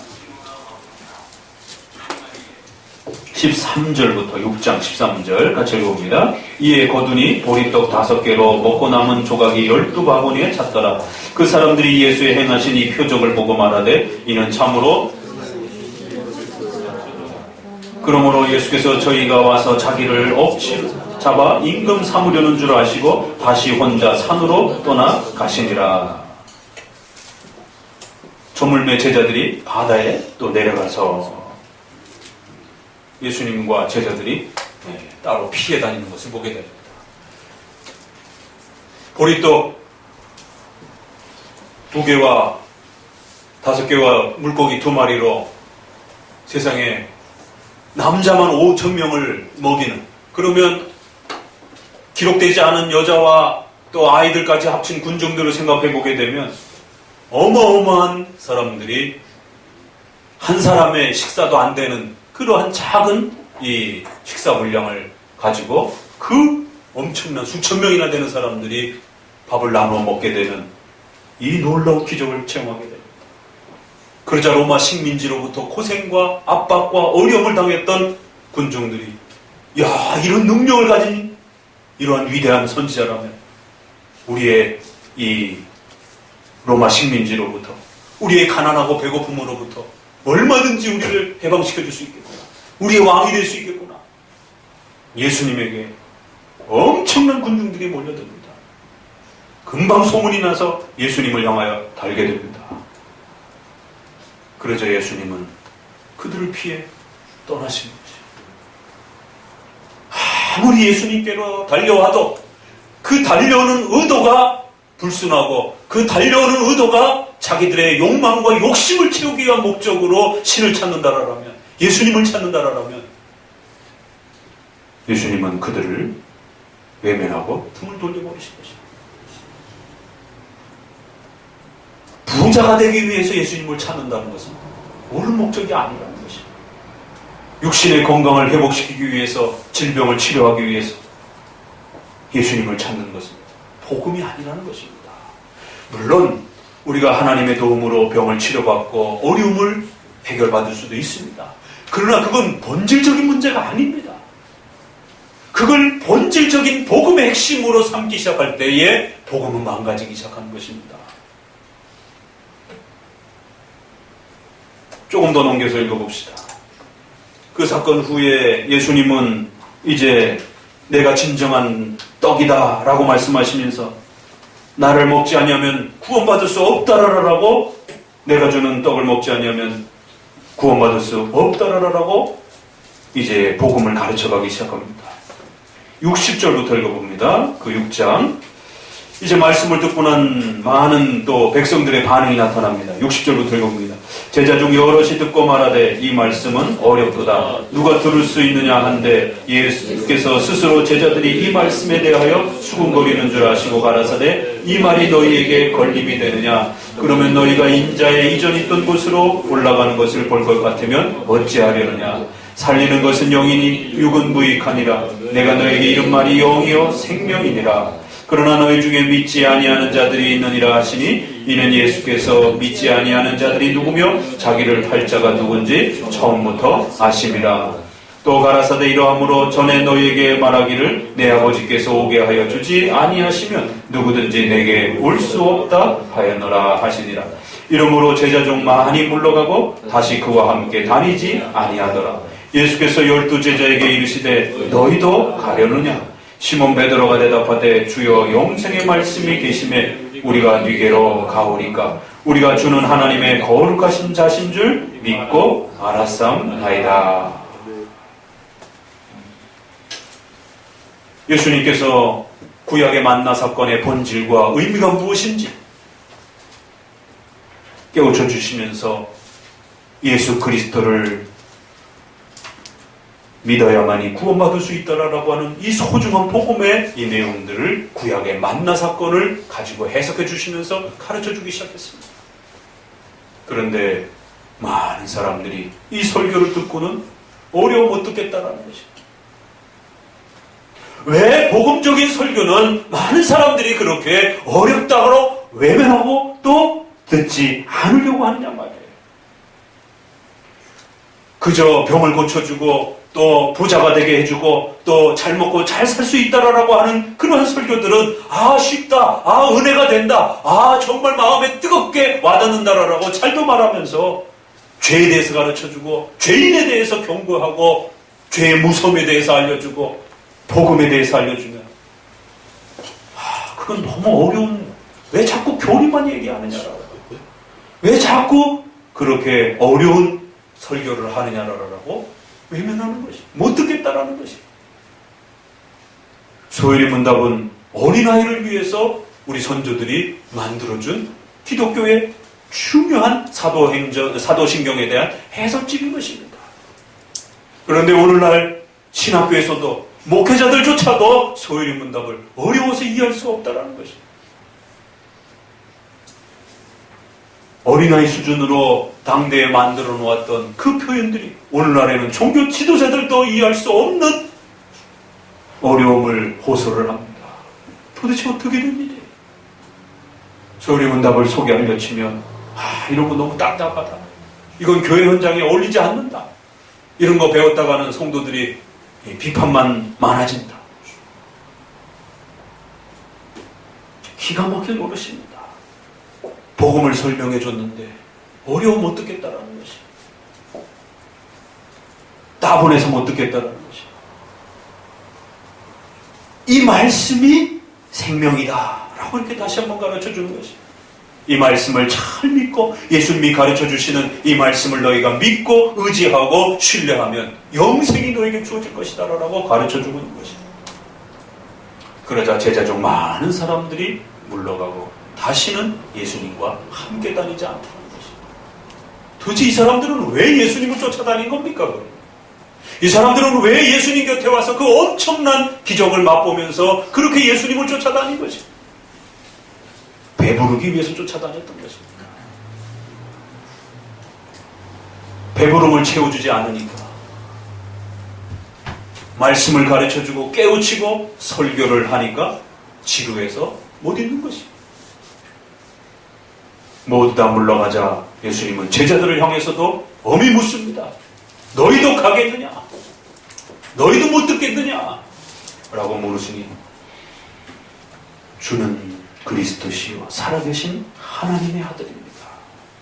13절부터 6장 13절 같이 읽어봅니다. 이에 거두니 보리떡 5개로 먹고 남은 조각이 12바구니에 찼더라. 그 사람들이 예수의 행하신 이 표적을 보고 말하되 이는 참으로, 그러므로 예수께서 저희가 와서 자기를 억지로 잡아 임금 삼으려는 줄 아시고 다시 혼자 산으로 떠나 가시니라. 조물매 제자들이 바다에 또 내려가서 예수님과 제자들이 따로 피해 다니는 것을 보게 됩니다. 보리떡 2개와 5개와 물고기 2마리로 세상에 남자만 5,000명을 먹이는, 그러면 기록되지 않은 여자와 또 아이들까지 합친 군중들을 생각해 보게 되면 어마어마한 사람들이 한 사람의 식사도 안 되는 그러한 작은 이 식사 분량을 가지고 그 엄청난 수천 명이나 되는 사람들이 밥을 나눠 먹게 되는 이 놀라운 기적을 체험하게 됩니다. 그러자 로마 식민지로부터 고생과 압박과 어려움을 당했던 군중들이, 야, 이런 능력을 가진 이러한 위대한 선지자라면 우리의 이 로마 식민지로부터, 우리의 가난하고 배고픔으로부터 얼마든지 우리를 해방시켜 줄 수 있겠구나. 우리의 왕이 될 수 있겠구나. 예수님에게 엄청난 군중들이 몰려듭니다. 금방 소문이 나서 예수님을 향하여 달게 됩니다. 그러자 예수님은 그들을 피해 떠나신 거죠. 아무리 예수님께로 달려와도 그 달려오는 의도가 불순하고 그 달려오는 의도가 자기들의 욕망과 욕심을 채우기 위한 목적으로 신을 찾는다라면, 예수님을 찾는다라면 예수님은 그들을 외면하고 등을 돌려버리신 것입니다. 부자가 되기 위해서 예수님을 찾는다는 것은 옳은 목적이 아니라는 것입니다. 육신의 건강을 회복시키기 위해서, 질병을 치료하기 위해서 예수님을 찾는 것은 복음이 아니라는 것입니다. 물론 우리가 하나님의 도움으로 병을 치료받고 어려움을 해결받을 수도 있습니다. 그러나 그건 본질적인 문제가 아닙니다. 그걸 본질적인 복음의 핵심으로 삼기 시작할 때에 복음은 망가지기 시작하는 것입니다. 조금 더 넘겨서 읽어봅시다. 그 사건 후에 예수님은 이제 내가 진정한 떡이다 라고 말씀하시면서 나를 먹지 아니하면 구원받을 수 없다라라고, 내가 주는 떡을 먹지 아니하면 구원받을 수 없다라라고 이제 복음을 가르쳐가기 시작합니다. 60절부터 읽어봅니다. 그 6장. 이제 말씀을 듣고 난 많은 또 백성들의 반응이 나타납니다. 60절부터 읽어봅니다. 제자 중 여럿이 듣고 말하되 이 말씀은 어렵도다. 누가 들을 수 있느냐 한데 예수께서 스스로 제자들이 이 말씀에 대하여 수군거리는 줄 아시고 가라사대 이 말이 너희에게 걸림이 되느냐. 그러면 너희가 인자의 이전 있던 곳으로 올라가는 것을 볼 것 같으면 어찌하려느냐. 살리는 것은 영이니 육은 무익하니라. 내가 너에게 이른 말이 영이요 생명이니라. 그러나 너희 중에 믿지 아니하는 자들이 있느니라 하시니 이는 예수께서 믿지 아니하는 자들이 누구며 자기를 팔 자가 누군지 처음부터 아심이라. 또 가라사대 이러함으로 전에 너희에게 말하기를 내 아버지께서 오게 하여 주지 아니하시면 누구든지 내게 올 수 없다 하였노라 하시니라. 이러므로 제자 중 많이 물러가고 다시 그와 함께 다니지 아니하더라. 예수께서 12 제자에게 이르시되 너희도 가려느냐. 시몬 베드로가 대답하되 주여 영생의 말씀이 계심에 우리가 네게로 가오리까. 우리가 주는 하나님의 거룩하신 자신 줄 믿고 알았사옵나이다. 예수님께서 구약의 만나 사건의 본질과 의미가 무엇인지 깨우쳐 주시면서 예수 그리스도를 믿어야만이 구원받을 수 있다라고 하는 이 소중한 복음의 이 내용들을 구약의 만나 사건을 가지고 해석해 주시면서 가르쳐 주기 시작했습니다. 그런데 많은 사람들이 이 설교를 듣고는 어려워 못 듣겠다라는 것입니다. 왜 복음적인 설교는 많은 사람들이 그렇게 어렵다고 외면하고 또 듣지 않으려고 하느냐 말이에요. 그저 병을 고쳐주고 또 부자가 되게 해주고 또 잘 먹고 잘 살 수 있다라고 하는 그런 설교들은 쉽다, 은혜가 된다, 정말 마음에 뜨겁게 와닿는다라고 잘도 말하면서 죄에 대해서 가르쳐주고 죄인에 대해서 경고하고 죄의 무서움에 대해서 알려주고 복음에 대해서 알려주면 그건 너무 어려운, 왜 자꾸 교리만 얘기하느냐라고, 왜 자꾸 그렇게 어려운 설교를 하느냐라고 외면하는 것이, 못 듣겠다라는 것이. 소율이 문답은 어린아이를 위해서 우리 선조들이 만들어준 기독교의 중요한 사도신경에 대한 해설집인 것입니다. 그런데 오늘날 신학교에서도 목회자들조차도 소율이 문답을 어려워서 이해할 수 없다라는 것입니다. 어린아이 수준으로 당대에 만들어 놓았던 그 표현들이 오늘날에는 종교 지도자들도 이해할 수 없는 어려움을 호소를 합니다. 도대체 어떻게 된 일이에요? 소율이 문답을 소개하려 치면 이런 거 너무 딱딱하다. 이건 교회 현장에 어울리지 않는다. 이런 거 배웠다가는 성도들이 비판만 많아진다. 기가 막힐 노릇입니다. 복음을 설명해 줬는데 어려워 못 듣겠다라는 것이, 따분해서 못 듣겠다라는 것이, 이 말씀이 생명이다 라고 이렇게 다시 한번 가르쳐 주는 것이, 이 말씀을 잘 믿고 예수님이 가르쳐 주시는 이 말씀을 너희가 믿고 의지하고 신뢰하면 영생이 너에게 주어질 것이다 라고 가르쳐 주고 있는 것이. 그러자 제자 중 많은 사람들이 물러가고 다시는 예수님과 함께 다니지 않다는 것입니다. 도대체 이 사람들은 왜 예수님을 쫓아다닌 겁니까? 이 사람들은 왜 예수님 곁에 와서 그 엄청난 기적을 맛보면서 그렇게 예수님을 쫓아다닌 것입니다. 배부르기 위해서 쫓아다녔던 것입니다. 배부름을 채워주지 않으니까, 말씀을 가르쳐주고 깨우치고 설교를 하니까 지루해서 못 있는 것입니다. 모두 다 물러가자 예수님은 제자들을 향해서도 엄히 묻습니다. 너희도 가겠느냐? 너희도 못 듣겠느냐? 라고 물으시니 주는 그리스도시요 살아계신 하나님의 아들입니다.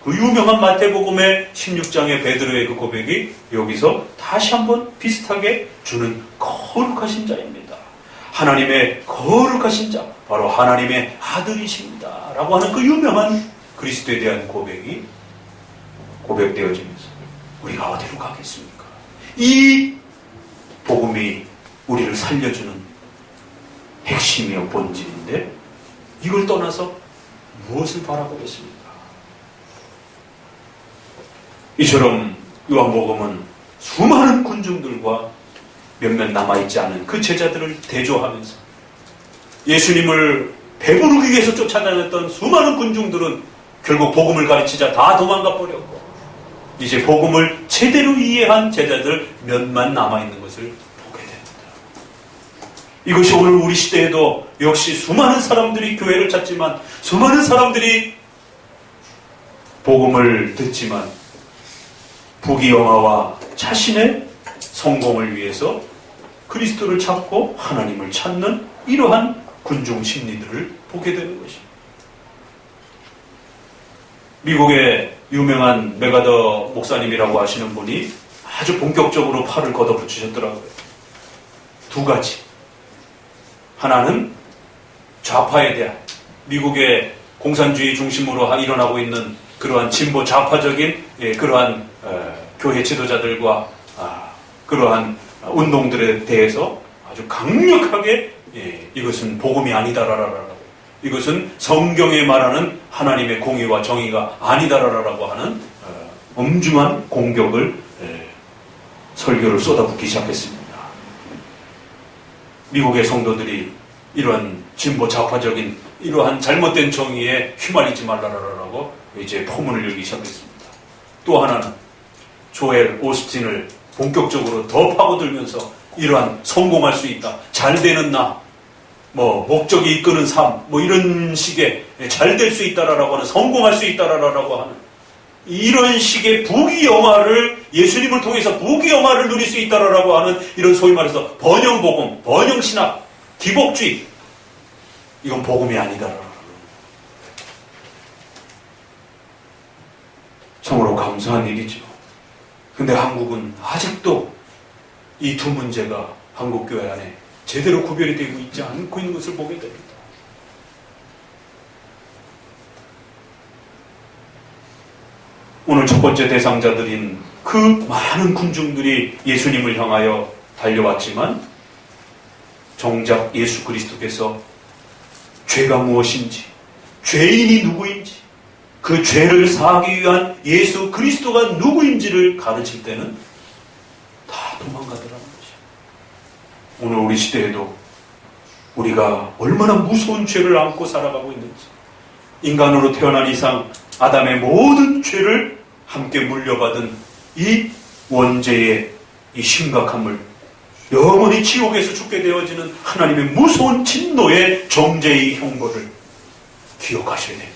그 유명한 마태복음의 16장의 베드로의 그 고백이 여기서 다시 한번 비슷하게 주는 거룩하신 자입니다. 하나님의 거룩하신 자, 바로 하나님의 아들이십니다. 라고 하는 그 유명한 그리스도에 대한 고백이 고백되어지면서 우리가 어디로 가겠습니까? 이 복음이 우리를 살려주는 핵심이요 본질인데 이걸 떠나서 무엇을 바라보겠습니까? 이처럼 요한복음은 수많은 군중들과 몇몇 남아있지 않은 그 제자들을 대조하면서 예수님을 배부르기 위해서 쫓아다녔던 수많은 군중들은 결국 복음을 가르치자 다 도망가 버렸고 이제 복음을 제대로 이해한 제자들 몇만 남아있는 것을 보게 됩니다. 이것이 오늘 우리 시대에도 역시 수많은 사람들이 교회를 찾지만 수많은 사람들이 복음을 듣지만 부귀영화와 자신의 성공을 위해서 그리스도를 찾고 하나님을 찾는 이러한 군중 심리들을 보게 되는 것입니다. 미국의 유명한 메가더 목사님이라고 하시는 분이 아주 본격적으로 팔을 걷어붙이셨더라고요. 두 가지. 하나는 좌파에 대한 미국의 공산주의 중심으로 일어나고 있는 그러한 진보 좌파적인 그러한 교회 지도자들과 그러한 운동들에 대해서 아주 강력하게 이것은 복음이 아니다라라라고, 이것은 성경에 말하는 하나님의 공의와 정의가 아니다라라고 하는 엄중한 공격을 설교를 쏟아붓기 시작했습니다. 미국의 성도들이 이러한 진보 좌파적인 이러한 잘못된 정의에 휘말리지 말라라라고 이제 포문을 열기 시작했습니다. 또 하나는 조엘 오스틴을 본격적으로 더 파고들면서 이러한 성공할 수 있다, 잘 되는 나, 목적이 이끄는 삶, 이런 식의 잘 될 수 있다라고 하는, 성공할 수 있다라고 하는 이런 식의 부귀영화를, 예수님을 통해서 부귀영화를 누릴 수 있다라고 하는 이런 소위 말해서 번영복음, 번영신학, 기복주의, 이건 복음이 아니다라고. 참으로 감사한 일이죠. 근데 한국은 아직도 이 두 문제가 한국 교회 안에 제대로 구별이 되고 있지 않고 있는 것을 보게 됩니다. 오늘 첫 번째 대상자들인 그 많은 군중들이 예수님을 향하여 달려왔지만 정작 예수 그리스도께서 죄가 무엇인지, 죄인이 누구인지, 그 죄를 사하기 위한 예수 그리스도가 누구인지를 가르칠 때는 다 도망가더라는 것이죠. 오늘 우리 시대에도 우리가 얼마나 무서운 죄를 안고 살아가고 있는지, 인간으로 태어난 이상 아담의 모든 죄를 함께 물려받은 이 원죄의 이 심각함을, 영원히 지옥에서 죽게 되어지는 하나님의 무서운 진노의 정죄의 형벌을 기억하셔야 됩니다.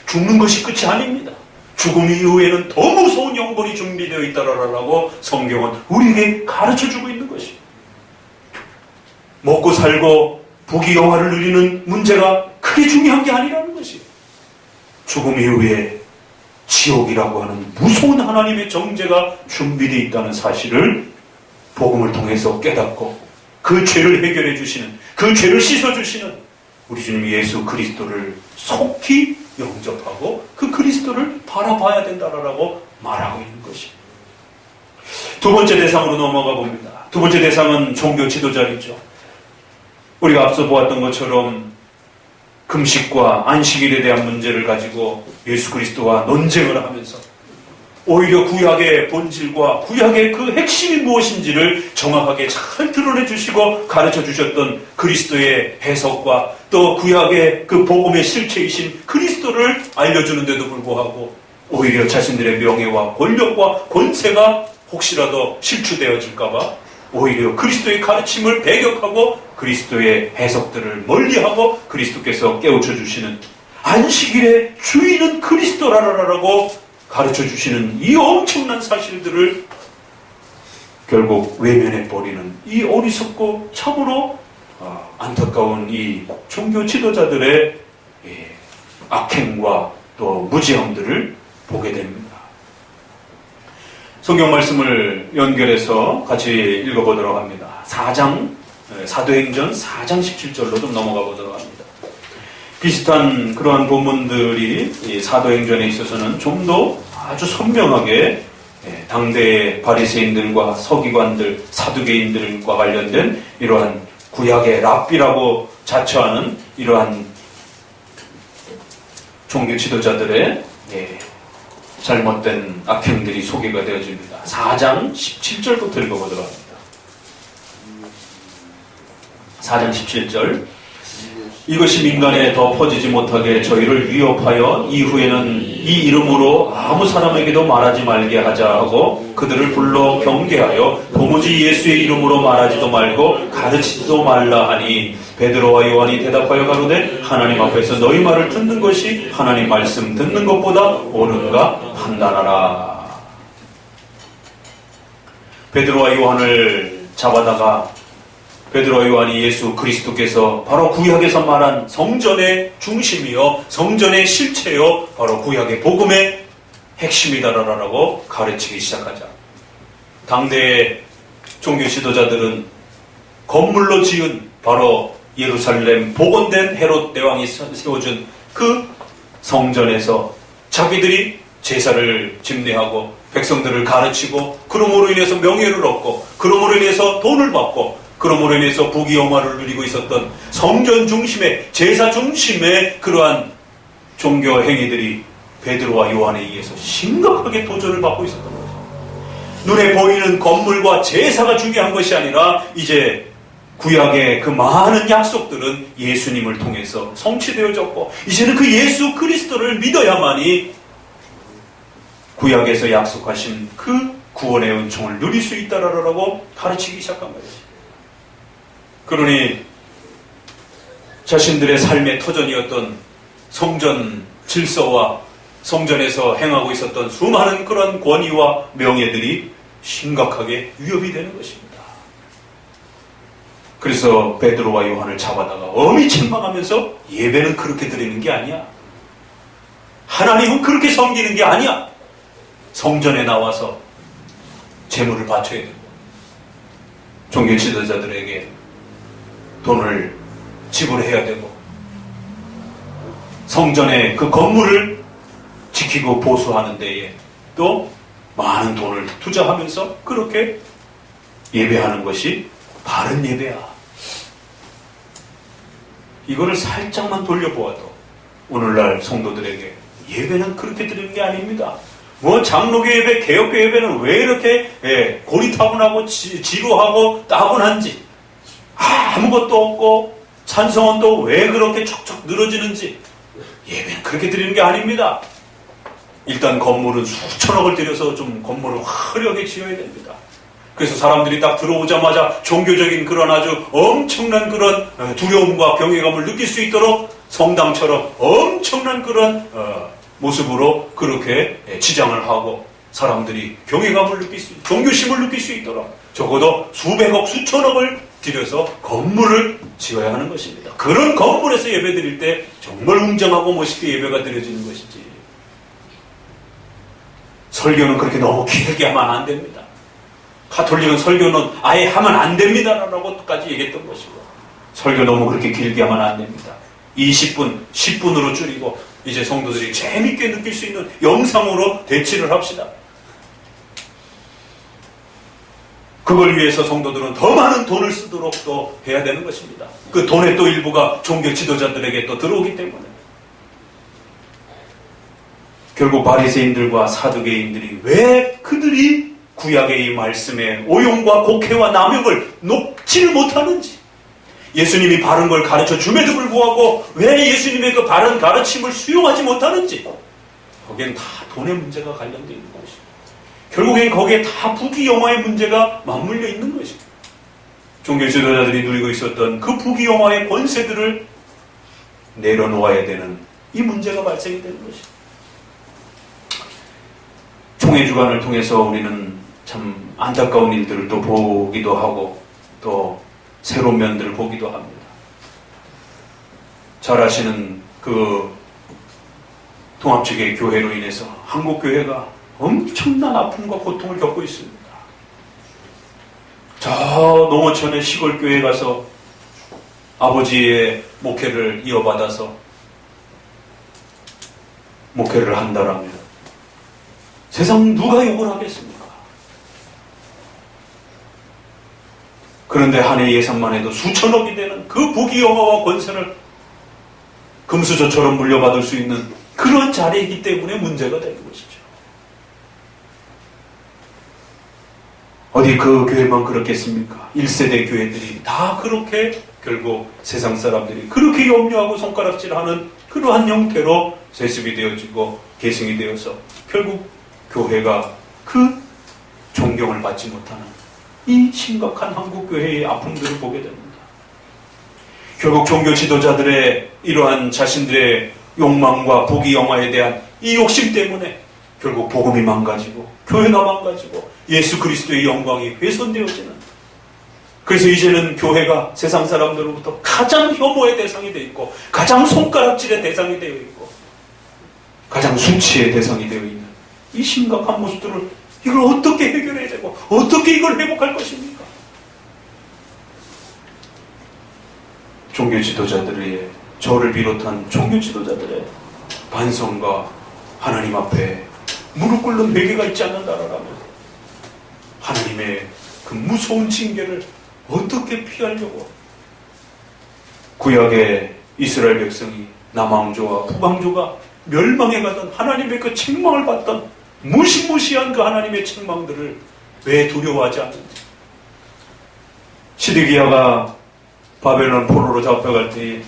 죽는 것이 끝이 아닙니다. 죽음 이후에는 더 무서운 형벌이 준비되어 있다라고 성경은 우리에게 가르쳐주고 있는 것입니다. 먹고 살고 부귀영화를 누리는 문제가 크게 중요한 게 아니라는 것이에요. 죽음 이후에 지옥이라고 하는 무서운 하나님의 정죄가 준비되어 있다는 사실을 복음을 통해서 깨닫고 그 죄를 해결해 주시는, 그 죄를 씻어주시는 우리 주님 예수 그리스도를 속히 영접하고 그 그리스도를 바라봐야 된다라고 말하고 있는 것입니다. 두 번째 대상으로 넘어가 봅니다. 두 번째 대상은 종교 지도자이죠. 우리가 앞서 보았던 것처럼 금식과 안식일에 대한 문제를 가지고 예수 그리스도와 논쟁을 하면서 오히려 구약의 본질과 구약의 그 핵심이 무엇인지를 정확하게 잘 드러내 주시고 가르쳐 주셨던 그리스도의 해석과 또 구약의 그 복음의 실체이신 그리스도를 알려주는데도 불구하고 오히려 자신들의 명예와 권력과 권세가 혹시라도 실추되어질까봐 오히려 그리스도의 가르침을 배격하고 그리스도의 해석들을 멀리하고 그리스도께서 깨우쳐 주시는 안식일의 주인은 그리스도라라고 가르쳐 주시는 이 엄청난 사실들을 결국 외면해버리는 이 어리석고 참으로 안타까운 이 종교 지도자들의 악행과 또 무지함들을 보게 됩니다. 성경 말씀을 연결해서 같이 읽어보도록 합니다. 사도행전 4장 17절로 좀 넘어가 보도록 합니다. 비슷한 그러한 본문들이 이 사도행전에 있어서는 좀 더 아주 선명하게 당대의 바리새인들과 서기관들, 사두개인들과 관련된 이러한 구약의 랍비라고 자처하는 이러한 종교 지도자들의 잘못된 악행들이 소개가 되어집니다. 4장 17절부터 읽어보도록 합니다. 4장 17절. 이것이 민간에 더 퍼지지 못하게 저희를 위협하여 이후에는 이 이름으로 아무 사람에게도 말하지 말게 하자 하고 그들을 불러 경계하여 도무지 예수의 이름으로 말하지도 말고 가르치지도 말라 하니 베드로와 요한이 대답하여 가로되 하나님 앞에서 너희 말을 듣는 것이 하나님 말씀 듣는 것보다 옳은가 판단하라. 베드로와 요한을 잡아다가 베드로와 요한이 예수 그리스도께서 바로 구약에서 말한 성전의 중심이요 성전의 실체요 바로 구약의 복음의 핵심이다라고 가르치기 시작하자. 당대의 종교 지도자들은 건물로 지은 바로 예루살렘 복원된 헤롯 대왕이 세워준 그 성전에서 자기들이 제사를 집례하고 백성들을 가르치고 그러므로 인해서 명예를 얻고 그러므로 인해서 돈을 받고 그러므로 인해서 부귀영화를 누리고 있었던 성전 중심의 제사 중심의 그러한 종교 행위들이 베드로와 요한에 의해서 심각하게 도전을 받고 있었던 거죠. 눈에 보이는 건물과 제사가 중요한 것이 아니라 이제 구약의 그 많은 약속들은 예수님을 통해서 성취되어졌고 이제는 그 예수 그리스도를 믿어야만이 구약에서 약속하신 그 구원의 은총을 누릴 수 있다라고 가르치기 시작한 거예요. 그러니 자신들의 삶의 터전이었던 성전 질서와 성전에서 행하고 있었던 수많은 그런 권위와 명예들이 심각하게 위협이 되는 것입니다. 그래서 베드로와 요한을 잡아다가 엄히 책망하면서 예배는 그렇게 드리는 게 아니야. 하나님은 그렇게 섬기는 게 아니야. 성전에 나와서 제물을 바쳐야 되고 종교 지도자들에게 돈을 지불해야 되고 성전의 그 건물을 지키고 보수하는 데에 또 많은 돈을 투자하면서 그렇게 예배하는 것이 바른 예배야. 이거를 살짝만 돌려보아도 오늘날 성도들에게 예배는 그렇게 드리는 게 아닙니다. 뭐 장로교 예배, 개혁교 예배는 왜 이렇게 고리타분하고 지루하고 따분한지 아무것도 없고 찬송은 또 왜 그렇게 척척 늘어지는지 예배는 그렇게 드리는 게 아닙니다. 일단 건물은 수천억을 들여서 좀 건물을 화려하게 지어야 됩니다. 그래서 사람들이 딱 들어오자마자 종교적인 그런 아주 엄청난 그런 두려움과 경외감을 느낄 수 있도록 성당처럼 엄청난 그런 모습으로 그렇게 치장을 하고 사람들이 경외감을 느낄 수, 종교심을 느낄 수 있도록 적어도 수백억, 수천억을 들여서 건물을 지어야 하는 것입니다. 그런 건물에서 예배 드릴 때 정말 웅장하고 멋있게 예배가 드려지는 것이지. 설교는 그렇게 너무 길게 하면 안 됩니다. 가톨릭은 설교는 아예 하면 안 됩니다라고까지 얘기했던 것이고 설교 너무 그렇게 길게 하면 안 됩니다. 20분, 10분으로 줄이고 이제 성도들이 재밌게 느낄 수 있는 영상으로 대치를 합시다. 그걸 위해서 성도들은 더 많은 돈을 쓰도록 또 해야 되는 것입니다. 그 돈의 또 일부가 종교 지도자들에게 또 들어오기 때문에 결국 바리새인들과 사두개인들이 왜 그들이 구약의 이 말씀에 오용과 곡해와 남용을 놓지를 못하는지 예수님이 바른 걸 가르쳐 줌에도 불구하고 왜 예수님의 그 바른 가르침을 수용하지 못하는지 거기엔 다 돈의 문제가 관련되어 있는 것입니다. 결국엔 거기에 다 부귀영화의 문제가 맞물려 있는 것입니다. 종교 지도자들이 누리고 있었던 그 부귀영화의 권세들을 내려놓아야 되는 이 문제가 발생이 되는 것입니다. 총회주간을 통해서 우리는 참 안타까운 일들을 또 보기도 하고 또 새로운 면들을 보기도 합니다. 잘 아시는 그 통합측의 교회로 인해서 한국교회가 엄청난 아픔과 고통을 겪고 있습니다. 저 농어촌의 시골교회에 가서 아버지의 목회를 이어받아서 목회를 한다라면 세상 누가 욕을 하겠습니까? 그런데 한 해 예산만 해도 수천억이 되는 그 부귀영화와 권세를 금수저처럼 물려받을 수 있는 그런 자리이기 때문에 문제가 되는 것이죠. 어디 그 교회만 그렇겠습니까? 1세대 교회들이 다 그렇게 결국 세상 사람들이 그렇게 염려하고 손가락질하는 그러한 형태로 세습이 되어지고 계승이 되어서 결국 교회가 그 존경을 받지 못하는 이 심각한 한국교회의 아픔들을 보게 됩니다. 결국 종교 지도자들의 이러한 자신들의 욕망과 부귀영화에 대한 이 욕심 때문에 결국 복음이 망가지고 교회가 망가지고 예수 그리스도의 영광이 훼손되어지는, 그래서 이제는 교회가 세상 사람들로부터 가장 혐오의 대상이 되어 있고 가장 손가락질의 대상이 되어 있고 가장 수치의 대상이 되어 있는 이 심각한 모습들을 이걸 어떻게 해결해야 되고 어떻게 이걸 회복할 것입니까? 종교 지도자들의, 저를 비롯한 종교 지도자들의 반성과 하나님 앞에 무릎 꿇는 회개가 있지 않는다라면 하나님의 그 무서운 징계를 어떻게 피하려고 구약의 이스라엘 백성이 남왕조와 북왕조가 멸망해가던 하나님의 그 책망을 받던 무시무시한 그 하나님의 책망들을 왜 두려워하지 않는지. 시드기야가 바벨론 포로로 잡혀갈 때에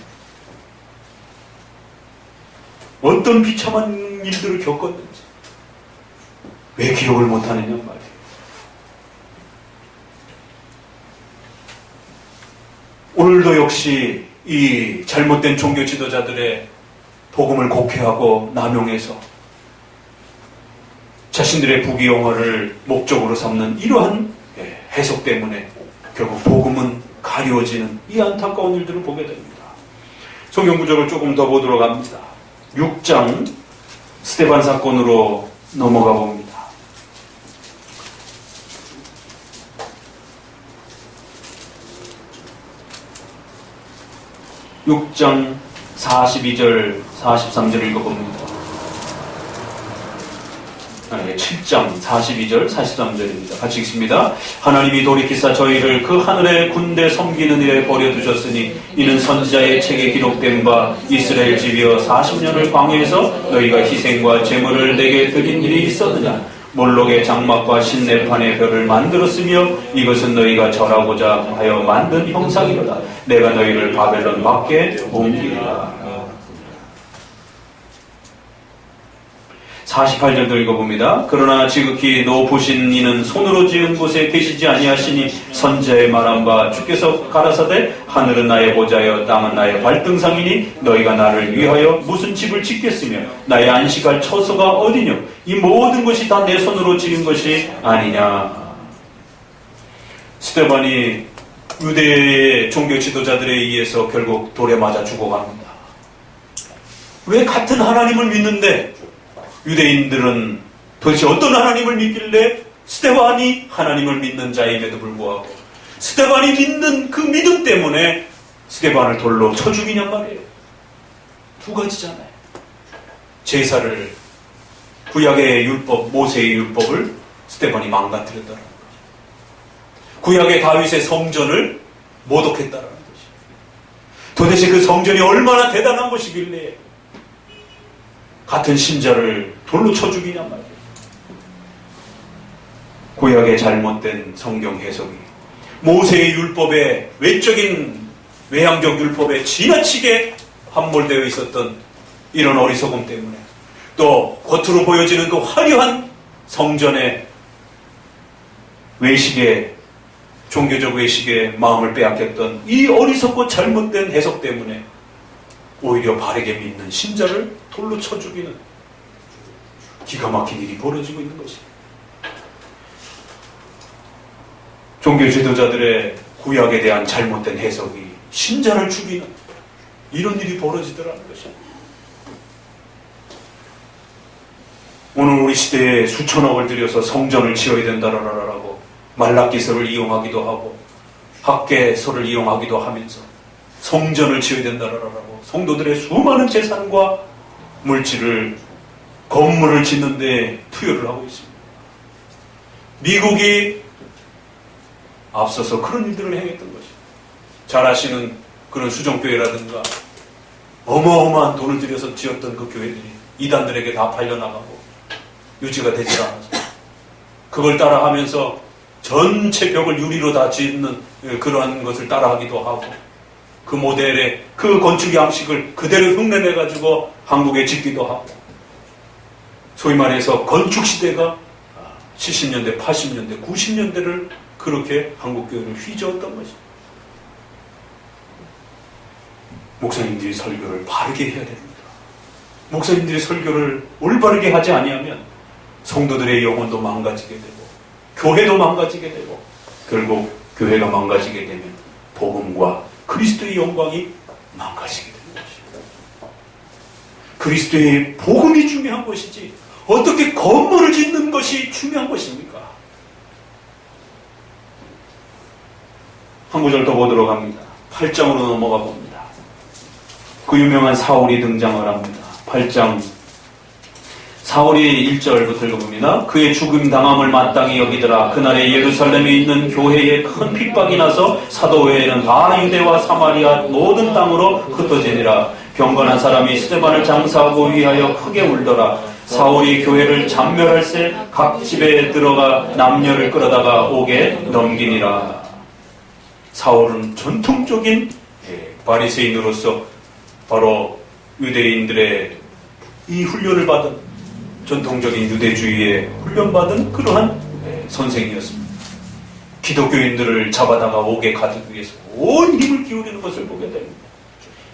어떤 비참한 일들을 겪었는지 왜 기록을 못하느냐 말이에요. 오늘도 역시 이 잘못된 종교 지도자들의 복음을 곡해하고 남용해서 자신들의 부귀영화를 목적으로 삼는 이러한 해석 때문에 결국 복음은 가려워지는 이 안타까운 일들을 보게 됩니다. 성경 구절을 조금 더 보도록 합니다. 6장 스데반 사건으로 넘어가 봅니다. 6장 42절 43절 읽어봅니다. 7장 42절 43절입니다. 같이 읽습니다. 하나님이 돌이키사 저희를 그 하늘의 군대 섬기는 일에 버려두셨으니 이는 선지자의 책에 기록된 바 이스라엘 집이여 40년을 광야에서 너희가 희생과 제물을 내게 드린 일이 있었느냐. 몰록의 장막과 신내판의 별을 만들었으며 이것은 너희가 절하고자 하여 만든 형상이로다. 내가 너희를 바벨론 밖에 옮기리라. 48절도 읽어봅니다. 그러나 지극히 높으신 이는 손으로 지은 곳에 계시지 아니하시니 선지자의 말한 바 주께서 가라사대 하늘은 나의 보좌여 땅은 나의 발등상이니 너희가 나를 위하여 무슨 집을 짓겠으며 나의 안식할 처소가 어디뇨. 이 모든 것이 다 내 손으로 지은 것이 아니냐. 스데반이 유대의 종교 지도자들에 의해서 결국 돌에 맞아 죽어갑니다. 왜 같은 하나님을 믿는데 유대인들은 도대체 어떤 하나님을 믿길래 스데반이 하나님을 믿는 자임에도 불구하고 스데반이 믿는 그 믿음 때문에 스데반을 돌로 쳐 죽이냔 말이에요. 두 가지잖아요. 제사를, 구약의 율법, 모세의 율법을 스데반이 망가뜨렸다는 거죠. 구약의 다윗의 성전을 모독했다는 거죠. 도대체 그 성전이 얼마나 대단한 것이길래 같은 신자를 돌로 쳐 죽이냔 말이에요. 구약의 잘못된 성경 해석이 모세의 율법의 외적인 외향적 율법에 지나치게 함몰되어 있었던 이런 어리석음 때문에, 또 겉으로 보여지는 그 화려한 성전의 외식에, 종교적 외식에 마음을 빼앗겼던 이 어리석고 잘못된 해석 때문에 오히려 바르게 믿는 신자를 돌로 쳐 죽이는 기가 막힌 일이 벌어지고 있는 것입니다. 종교 지도자들의 구약에 대한 잘못된 해석이 신자를 죽이는 이런 일이 벌어지더라는 것입니다. 오늘 우리 시대에 수천억을 들여서 성전을 지어야 된다라고 말라기서를 이용하기도 하고 학계서를 이용하기도 하면서 성전을 지어야 된다라고 성도들의 수많은 재산과 물질을, 건물을 짓는 데 투여를 하고 있습니다. 미국이 앞서서 그런 일들을 행했던 것입니다. 잘 아시는 그런 수정교회라든가 어마어마한 돈을 들여서 지었던 그 교회들이 이단들에게 다 팔려나가고 유지가 되지 않아서 그걸 따라하면서 전체 벽을 유리로 다 짓는 그러한 것을 따라하기도 하고 그 모델의 그 건축 양식을 그대로 흉내내가지고 한국에 짓기도 하고 소위 말해서 건축 시대가 70년대, 80년대, 90년대를 그렇게 한국교회를 휘저었던 것입니다. 목사님들이 설교를 바르게 해야 됩니다. 목사님들이 설교를 올바르게 하지 아니하면 성도들의 영혼도 망가지게 되고 교회도 망가지게 되고 결국 교회가 망가지게 되면 복음과 그리스도의 영광이 망가지게 되는 것입니다. 그리스도의 복음이 중요한 것이지 어떻게 건물을 짓는 것이 중요한 것입니까? 한 구절 더 보도록 합니다. 8장으로 넘어가 봅니다. 그 유명한 사울이 등장을 합니다. 8장 사울이 1절부터 읽어봅니다. 그의 죽음 당함을 마땅히 여기더라. 그날에 예루살렘에 있는 교회에 큰 핍박이 나서 사도 외에는 다 유대와 사마리아 모든 땅으로 흩어지니라. 경건한 사람이 스데반을 장사하고 위하여 크게 울더라. 사울이 교회를 잔멸할새 각 집에 들어가 남녀를 끌어다가 옥에 넘기니라. 사울은 전통적인 바리새인으로서 바로 유대인들의 이 훈련을 받은 전통적인 유대주의에 훈련받은 그러한 선생이었습니다. 기독교인들을 잡아다가 옥에 가두기 위해서 온 힘을 기울이는 것을 보게 됩니다.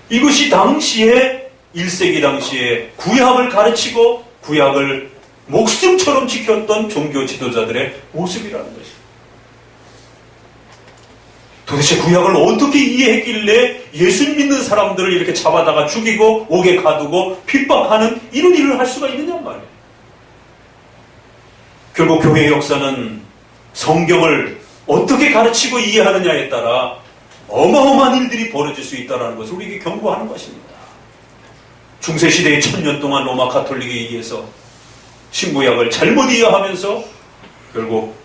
이것이 당시에 1세기 당시에 구약을 가르치고 구약을 목숨처럼 지켰던 종교 지도자들의 모습이라는 것입니다. 도대체 구약을 어떻게 이해했길래 예수님 믿는 사람들을 이렇게 잡아다가 죽이고 옥에 가두고 핍박하는 이런 일을 할 수가 있느냐 말이에요. 결국 교회의 역사는 성경을 어떻게 가르치고 이해하느냐에 따라 어마어마한 일들이 벌어질 수 있다는 것을 우리에게 경고하는 것입니다. 중세시대의 1000년 동안 로마 가톨릭에 의해서 신구약을 잘못 이해하면서 결국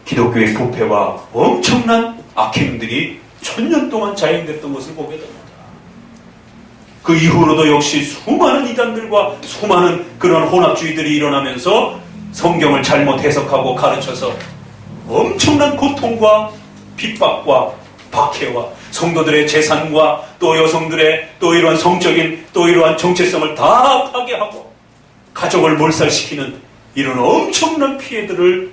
기독교의 부패와 엄청난 악행들이 1000년 동안 자행됐던 것을 보게 됩니다. 그 이후로도 역시 수많은 이단들과 수많은 그런 혼합주의들이 일어나면서 성경을 잘못 해석하고 가르쳐서 엄청난 고통과 핍박과 박해와 성도들의 재산과 또 여성들의 또 이러한 성적인 또 이러한 정체성을 다 파괴하고 가족을 몰살시키는 이런 엄청난 피해들을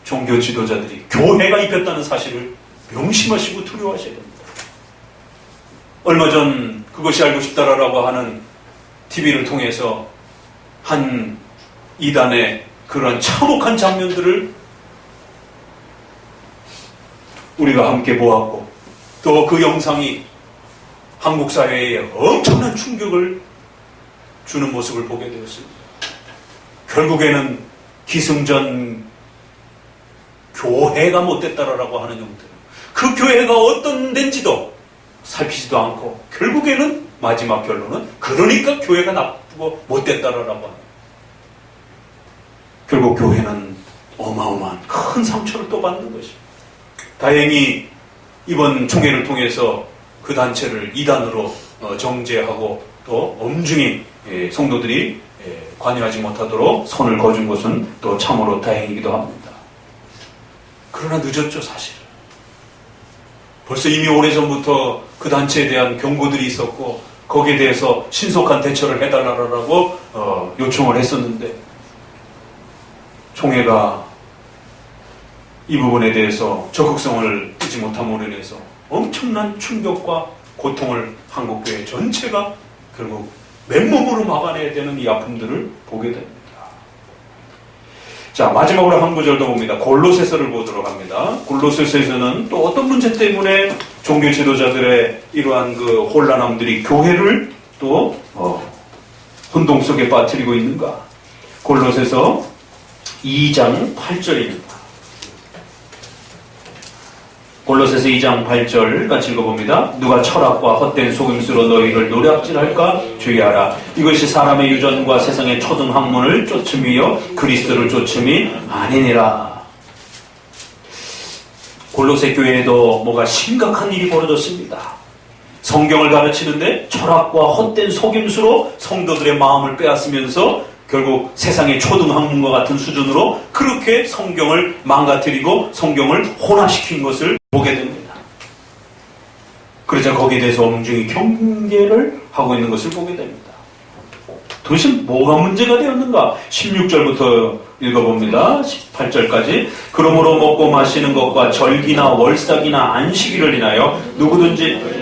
종교 지도자들이 교회가 입혔다는 사실을 명심하시고 두려워하셔야 됩니다. 얼마 전 그것이 알고 싶다라고 하는 TV를 통해서 한 이단의 그런 참혹한 장면들을 우리가 함께 보았고 또 그 영상이 한국 사회에 엄청난 충격을 주는 모습을 보게 되었습니다. 결국에는 기승전 교회가 못됐다라고 하는 형태, 그 교회가 어떤 데인지도 살피지도 않고 결국에는 마지막 결론은 그러니까 교회가 나쁘고 못됐다라고 하는, 결국 교회는 어마어마한 큰 상처를 또 받는 것입니다. 다행히 이번 총회를 통해서 그 단체를 이단으로 정죄하고 또 엄중히 성도들이 관여하지 못하도록 선을 거둔 것은 또 참으로 다행이기도 합니다. 그러나 늦었죠, 사실. 벌써 이미 오래전부터 그 단체에 대한 경고들이 있었고 거기에 대해서 신속한 대처를 해달라고 요청을 했었는데 총회가 이 부분에 대해서 적극성을 띠지 못함으로 인해서 엄청난 충격과 고통을 한국교회 전체가 결국 맨몸으로 막아내야 되는 이 아픔들을 보게 됩니다. 자, 마지막으로 한 구절 더 봅니다. 골로새서를 보도록 합니다. 골로새서에서는 또 어떤 문제 때문에 종교 지도자들의 이러한 그 혼란함들이 교회를 또 혼동 속에 빠뜨리고 있는가? 골로새서 2장 8절입니다. 골로새서 2장 8절 같이 읽어봅니다. 누가 철학과 헛된 속임수로 너희를 노략질할까 주의하라. 이것이 사람의 유전과 세상의 초등 학문을 쫓음이요 그리스도를 쫓음이 아니니라. 골로새 교회에도 뭐가 심각한 일이 벌어졌습니다. 성경을 가르치는데 철학과 헛된 속임수로 성도들의 마음을 빼앗으면서 결국 세상의 초등학문과 같은 수준으로 그렇게 성경을 망가뜨리고 성경을 혼합시킨 것을 보게 됩니다. 그러자 거기에 대해서 엄중히 경계를 하고 있는 것을 보게 됩니다. 도대체 뭐가 문제가 되었는가? 16절부터 읽어봅니다. 18절까지. 그러므로 먹고 마시는 것과 절기나 월삭이나 안식일을 인하여 누구든지,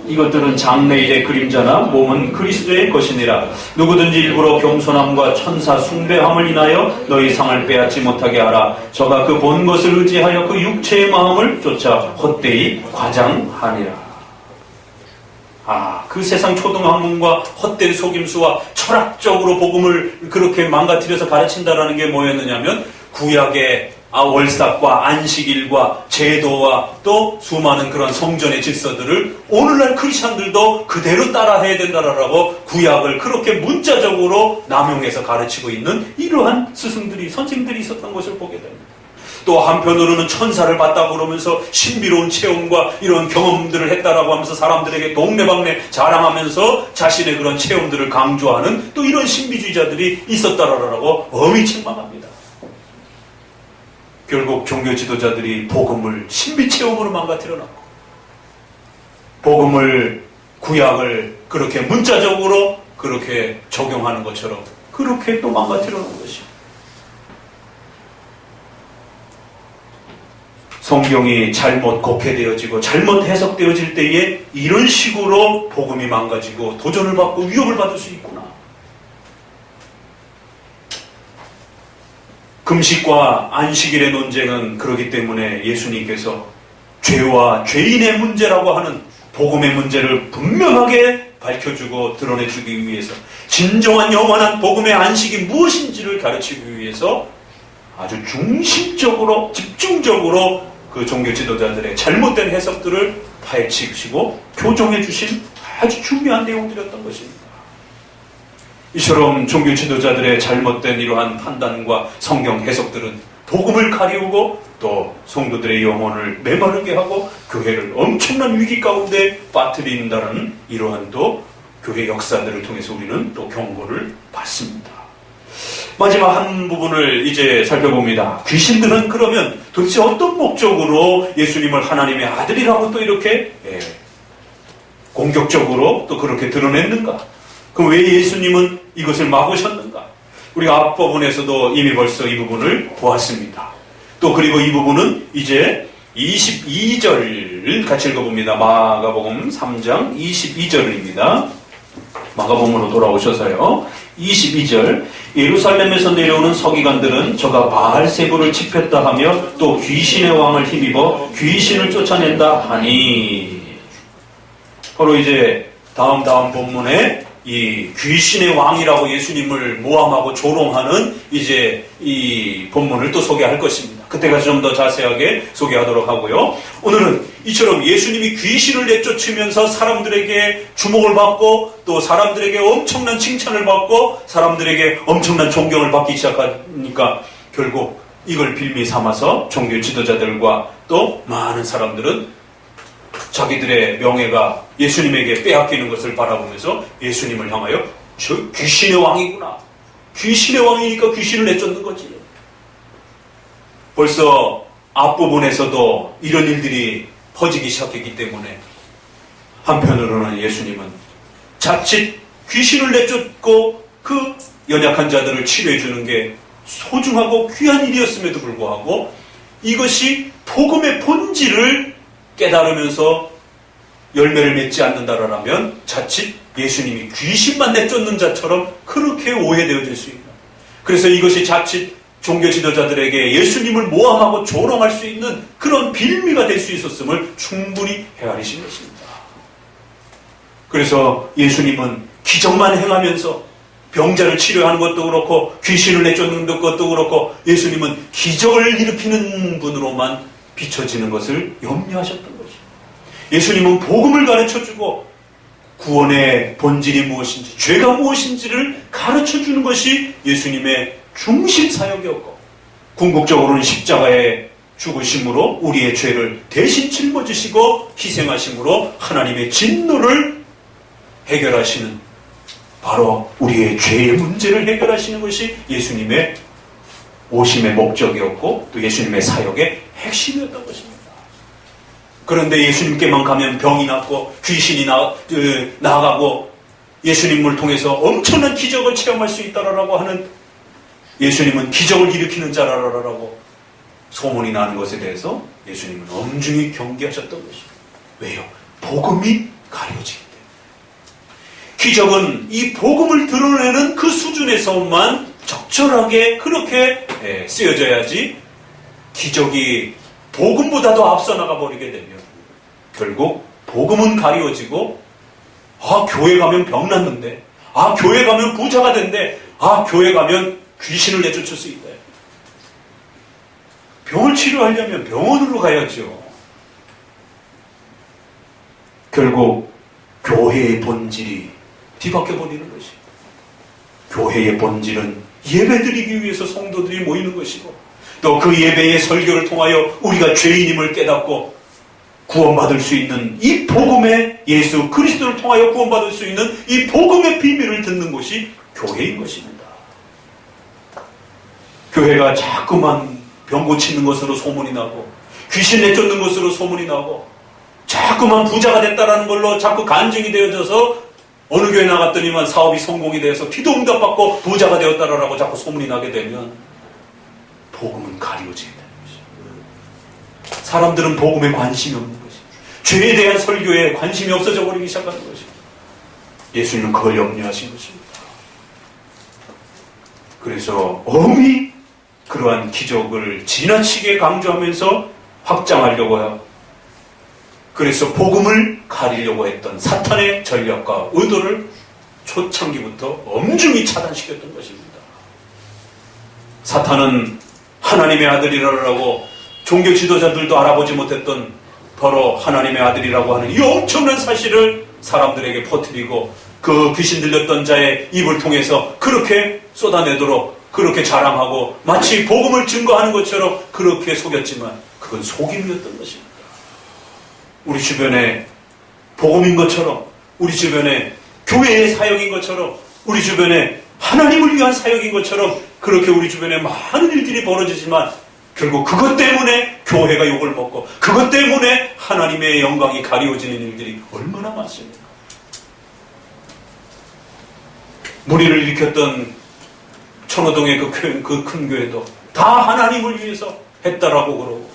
이것들은 장래일의 그림자나 몸은 그리스도의 것이니라. 누구든지 일부러 겸손함과 천사 숭배함을 인하여 너희 상을 빼앗지 못하게 하라. 저가 그 본 것을 의지하여 그 육체의 마음을 쫓아 헛되이 과장하니라. 그 세상 초등학문과 헛된 속임수와 철학적으로 복음을 그렇게 망가뜨려서 가르친다라는 게 뭐였느냐면, 구약의 월삭과 안식일과 제도와 또 수많은 그런 성전의 질서들을 오늘날 크리스천들도 그대로 따라해야 된다라고 구약을 그렇게 문자적으로 남용해서 가르치고 있는 이러한 스승들이, 선생들이 있었던 것을 보게 됩니다. 또 한편으로는 천사를 봤다고 그러면서 신비로운 체험과 이런 경험들을 했다라고 하면서 사람들에게 동네방네 자랑하면서 자신의 그런 체험들을 강조하는 또 이런 신비주의자들이 있었다라고 엄히 책망합니다. 결국 종교 지도자들이 복음을 신비체험으로 망가뜨려 놨고, 복음을, 구약을 그렇게 문자적으로 그렇게 적용하는 것처럼 그렇게 또 망가뜨려 놓은 것이죠. 성경이 잘못 곡해되어지고 잘못 해석되어질 때에 이런 식으로 복음이 망가지고 도전을 받고 위협을 받을 수 있구나. 금식과 안식일의 논쟁은 그렇기 때문에 예수님께서 죄와 죄인의 문제라고 하는 복음의 문제를 분명하게 밝혀주고 드러내주기 위해서, 진정한 영원한 복음의 안식이 무엇인지를 가르치기 위해서 아주 중심적으로 집중적으로 그 종교 지도자들의 잘못된 해석들을 파헤치시고 교정해 주신 아주 중요한 내용들이었던 것입니다. 이처럼 종교 지도자들의 잘못된 이러한 판단과 성경 해석들은 복음을 가리우고 또 성도들의 영혼을 메마르게 하고 교회를 엄청난 위기 가운데 빠뜨린다는 이러한 또 교회 역사들을 통해서 우리는 또 경고를 받습니다. 마지막 한 부분을 이제 살펴봅니다. 귀신들은 그러면 도대체 어떤 목적으로 예수님을 하나님의 아들이라고 또 이렇게 공격적으로 또 그렇게 드러냈는가? 그럼 왜 예수님은 이것을 막으셨는가? 우리가 앞부분에서도 이미 벌써 이 부분을 보았습니다. 또 그리고 이 부분은 이제 22절을 같이 읽어봅니다. 마가복음 3장 22절입니다. 마가복음으로 돌아오셔서요. 22절. 예루살렘에서 내려오는 서기관들은 저가 바알세불을 집혔다 하며 또 귀신의 왕을 힘입어 귀신을 쫓아낸다 하니. 바로 이제 다음 본문에 이 귀신의 왕이라고 예수님을 모함하고 조롱하는 이제 이 본문을 또 소개할 것입니다. 그때가 좀 더 자세하게 소개하도록 하고요. 오늘은 이처럼 예수님이 귀신을 내쫓으면서 사람들에게 주목을 받고 또 사람들에게 엄청난 칭찬을 받고 사람들에게 엄청난 존경을 받기 시작하니까 결국 이걸 빌미 삼아서 종교 지도자들과 또 많은 사람들은 자기들의 명예가 예수님에게 빼앗기는 것을 바라보면서 예수님을 향하여 저 귀신의 왕이구나. 귀신의 왕이니까 귀신을 내쫓는 거지. 벌써 앞부분에서도 이런 일들이 퍼지기 시작했기 때문에 한편으로는 예수님은 자칫 귀신을 내쫓고 그 연약한 자들을 치료해 주는 게 소중하고 귀한 일이었음에도 불구하고 이것이 복음의 본질을 깨달으면서 열매를 맺지 않는다라면 자칫 예수님이 귀신만 내쫓는 자처럼 그렇게 오해되어질 수 있는, 그래서 이것이 자칫 종교 지도자들에게 예수님을 모함하고 조롱할 수 있는 그런 빌미가 될 수 있었음을 충분히 헤아리신 것입니다. 그래서 예수님은 기적만 행하면서 병자를 치료하는 것도 그렇고 귀신을 내쫓는 것도 그렇고 예수님은 기적을 일으키는 분으로만 비춰지는 것을 염려하셨던 것입니다. 예수님은 복음을 가르쳐주고 구원의 본질이 무엇인지, 죄가 무엇인지를 가르쳐주는 것이 예수님의 중심 사역이었고, 궁극적으로는 십자가의 죽으심으로 우리의 죄를 대신 짊어지시고 희생하심으로 하나님의 진노를 해결하시는 바로 우리의 죄의 문제를 해결하시는 것이 예수님의 오심의 목적이었고 또 예수님의 사역의 핵심이었던 것입니다. 그런데 예수님께만 가면 병이 낫고 귀신이 나가고 예수님을 통해서 엄청난 기적을 체험할 수 있다라고 하는, 예수님은 기적을 일으키는 자라라고 소문이 나는 것에 대해서 예수님은 엄중히 경계하셨던 것입니다. 왜요? 복음이 가려지기 때문에. 기적은 이 복음을 드러내는 그 수준에서만 적절하게 그렇게 쓰여져야지, 기적이 복음보다도 앞서 나가 버리게 되면 결국 복음은 가리워지고, 교회 가면 병 났는데, 교회 가면 부자가 된대, 교회 가면 귀신을 내쫓을 수 있대. 병을 치료하려면 병원으로 가야죠. 결국 교회의 본질이 뒤바뀌어 버리는 것입니다. 교회의 본질은 예배드리기 위해서 성도들이 모이는 것이고, 또 그 예배의 설교를 통하여 우리가 죄인임을 깨닫고 구원받을 수 있는 이 복음의, 예수 그리스도를 통하여 구원받을 수 있는 이 복음의 비밀을 듣는 곳이 교회인 것입니다. 교회가 자꾸만 병 고치는 것으로 소문이 나고, 귀신 내쫓는 것으로 소문이 나고, 자꾸만 부자가 됐다라는 걸로 자꾸 간증이 되어져서 어느 교회 나갔더니만 사업이 성공이 되어서 기도 응답받고 부자가 되었다라고 자꾸 소문이 나게 되면 복음은 가리워지게 되는 것입니다. 사람들은 복음에 관심이 없는 것입니다. 죄에 대한 설교에 관심이 없어져 버리기 시작하는 것입니다. 예수님은 그걸 염려하신 것입니다. 그래서 엄히 그러한 기적을 지나치게 강조하면서 확장하려고 하고, 그래서 복음을 가리려고 했던 사탄의 전략과 의도를 초창기부터 엄중히 차단시켰던 것입니다. 사탄은 하나님의 아들이라고 종교 지도자들도 알아보지 못했던 바로 하나님의 아들이라고 하는 이 엄청난 사실을 사람들에게 퍼뜨리고, 그 귀신 들렸던 자의 입을 통해서 그렇게 쏟아내도록 그렇게 자랑하고 마치 복음을 증거하는 것처럼 그렇게 속였지만 그건 속임이었던 것입니다. 우리 주변에 복음인 것처럼, 우리 주변에 교회의 사역인 것처럼, 우리 주변에 하나님을 위한 사역인 것처럼 그렇게 우리 주변에 많은 일들이 벌어지지만 결국 그것 때문에 교회가 욕을 먹고, 그것 때문에 하나님의 영광이 가리워지는 일들이 얼마나 많습니까? 무리를 일으켰던 천호동의 그 큰 교회도 다 하나님을 위해서 했다라고 그러고,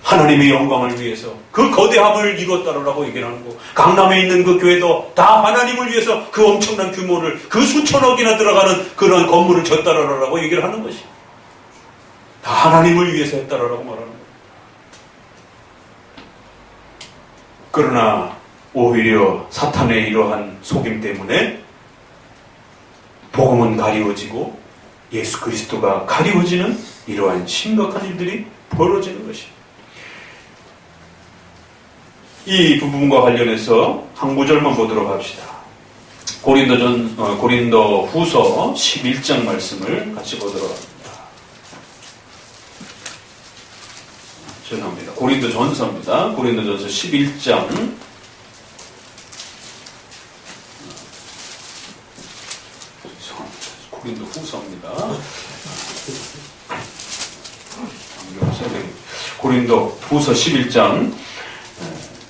하나님의 영광을 위해서 그 거대함을 이뤘다라고 얘기를 하는 거. 강남에 있는 그 교회도 다 하나님을 위해서 그 엄청난 규모를, 그 수천억이나 들어가는 그런 건물을 졌다라고 얘기를 하는 것이, 다 하나님을 위해서 했다라고 말하는 거예요. 그러나 오히려 사탄의 이러한 속임 때문에 복음은 가리워지고 예수 그리스도가 가리워지는 이러한 심각한 일들이 벌어지는 것입니다. 이 부분과 관련해서 한 구절만 보도록 합시다. 고린도 후서 11장 말씀을 같이 보도록 합니다. 죄송합니다. 고린도 전서입니다. 고린도 전서 11장 고린도 후서입니다. 고린도 후서 11장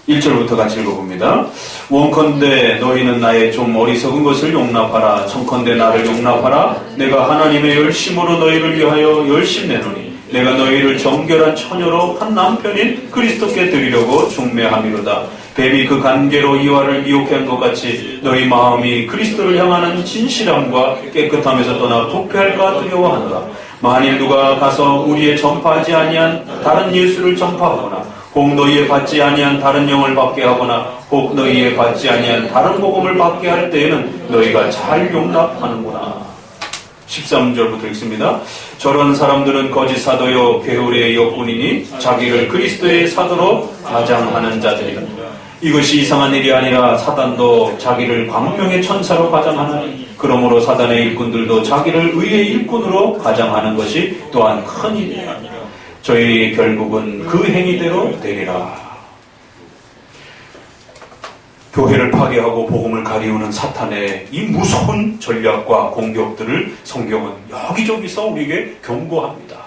1절부터 같이 읽어봅니다. 원컨대 너희는 나의 좀 어리석은 것을 용납하라. 청컨대 나를 용납하라. 내가 하나님의 열심으로 너희를 위하여 열심내노니 내가 너희를 정결한 처녀로 한 남편인 그리스도께 드리려고 중매함이로다. 뱀이 그 간계로 이와를 미혹해 한 것 같이 너희 마음이 그리스도를 향하는 진실함과 깨끗함에서 떠나 부패할까 두려워하노라. 만일 누가 가서 우리의 전파하지 아니한 다른 예수를 전파하거나 혹 너희의 받지 아니한 다른 영을 받게 하거나 혹 너희의 받지 아니한 다른 복음을 받게 할 때에는 너희가 잘 용납하는구나. 13절부터 읽습니다. 저런 사람들은 거짓 사도요 게으르의 역군이니 자기를 그리스도의 사도로 가장하는 자들이다. 이것이 이상한 일이 아니라 사단도 자기를 광명의 천사로 가장하나니 그러므로 사단의 일꾼들도 자기를 의의 일꾼으로 가장하는 것이 또한 큰 일이라. 저희 결국은 그 행위대로 되리라. 교회를 파괴하고 복음을 가리우는 사탄의 이 무서운 전략과 공격들을 성경은 여기저기서 우리에게 경고합니다.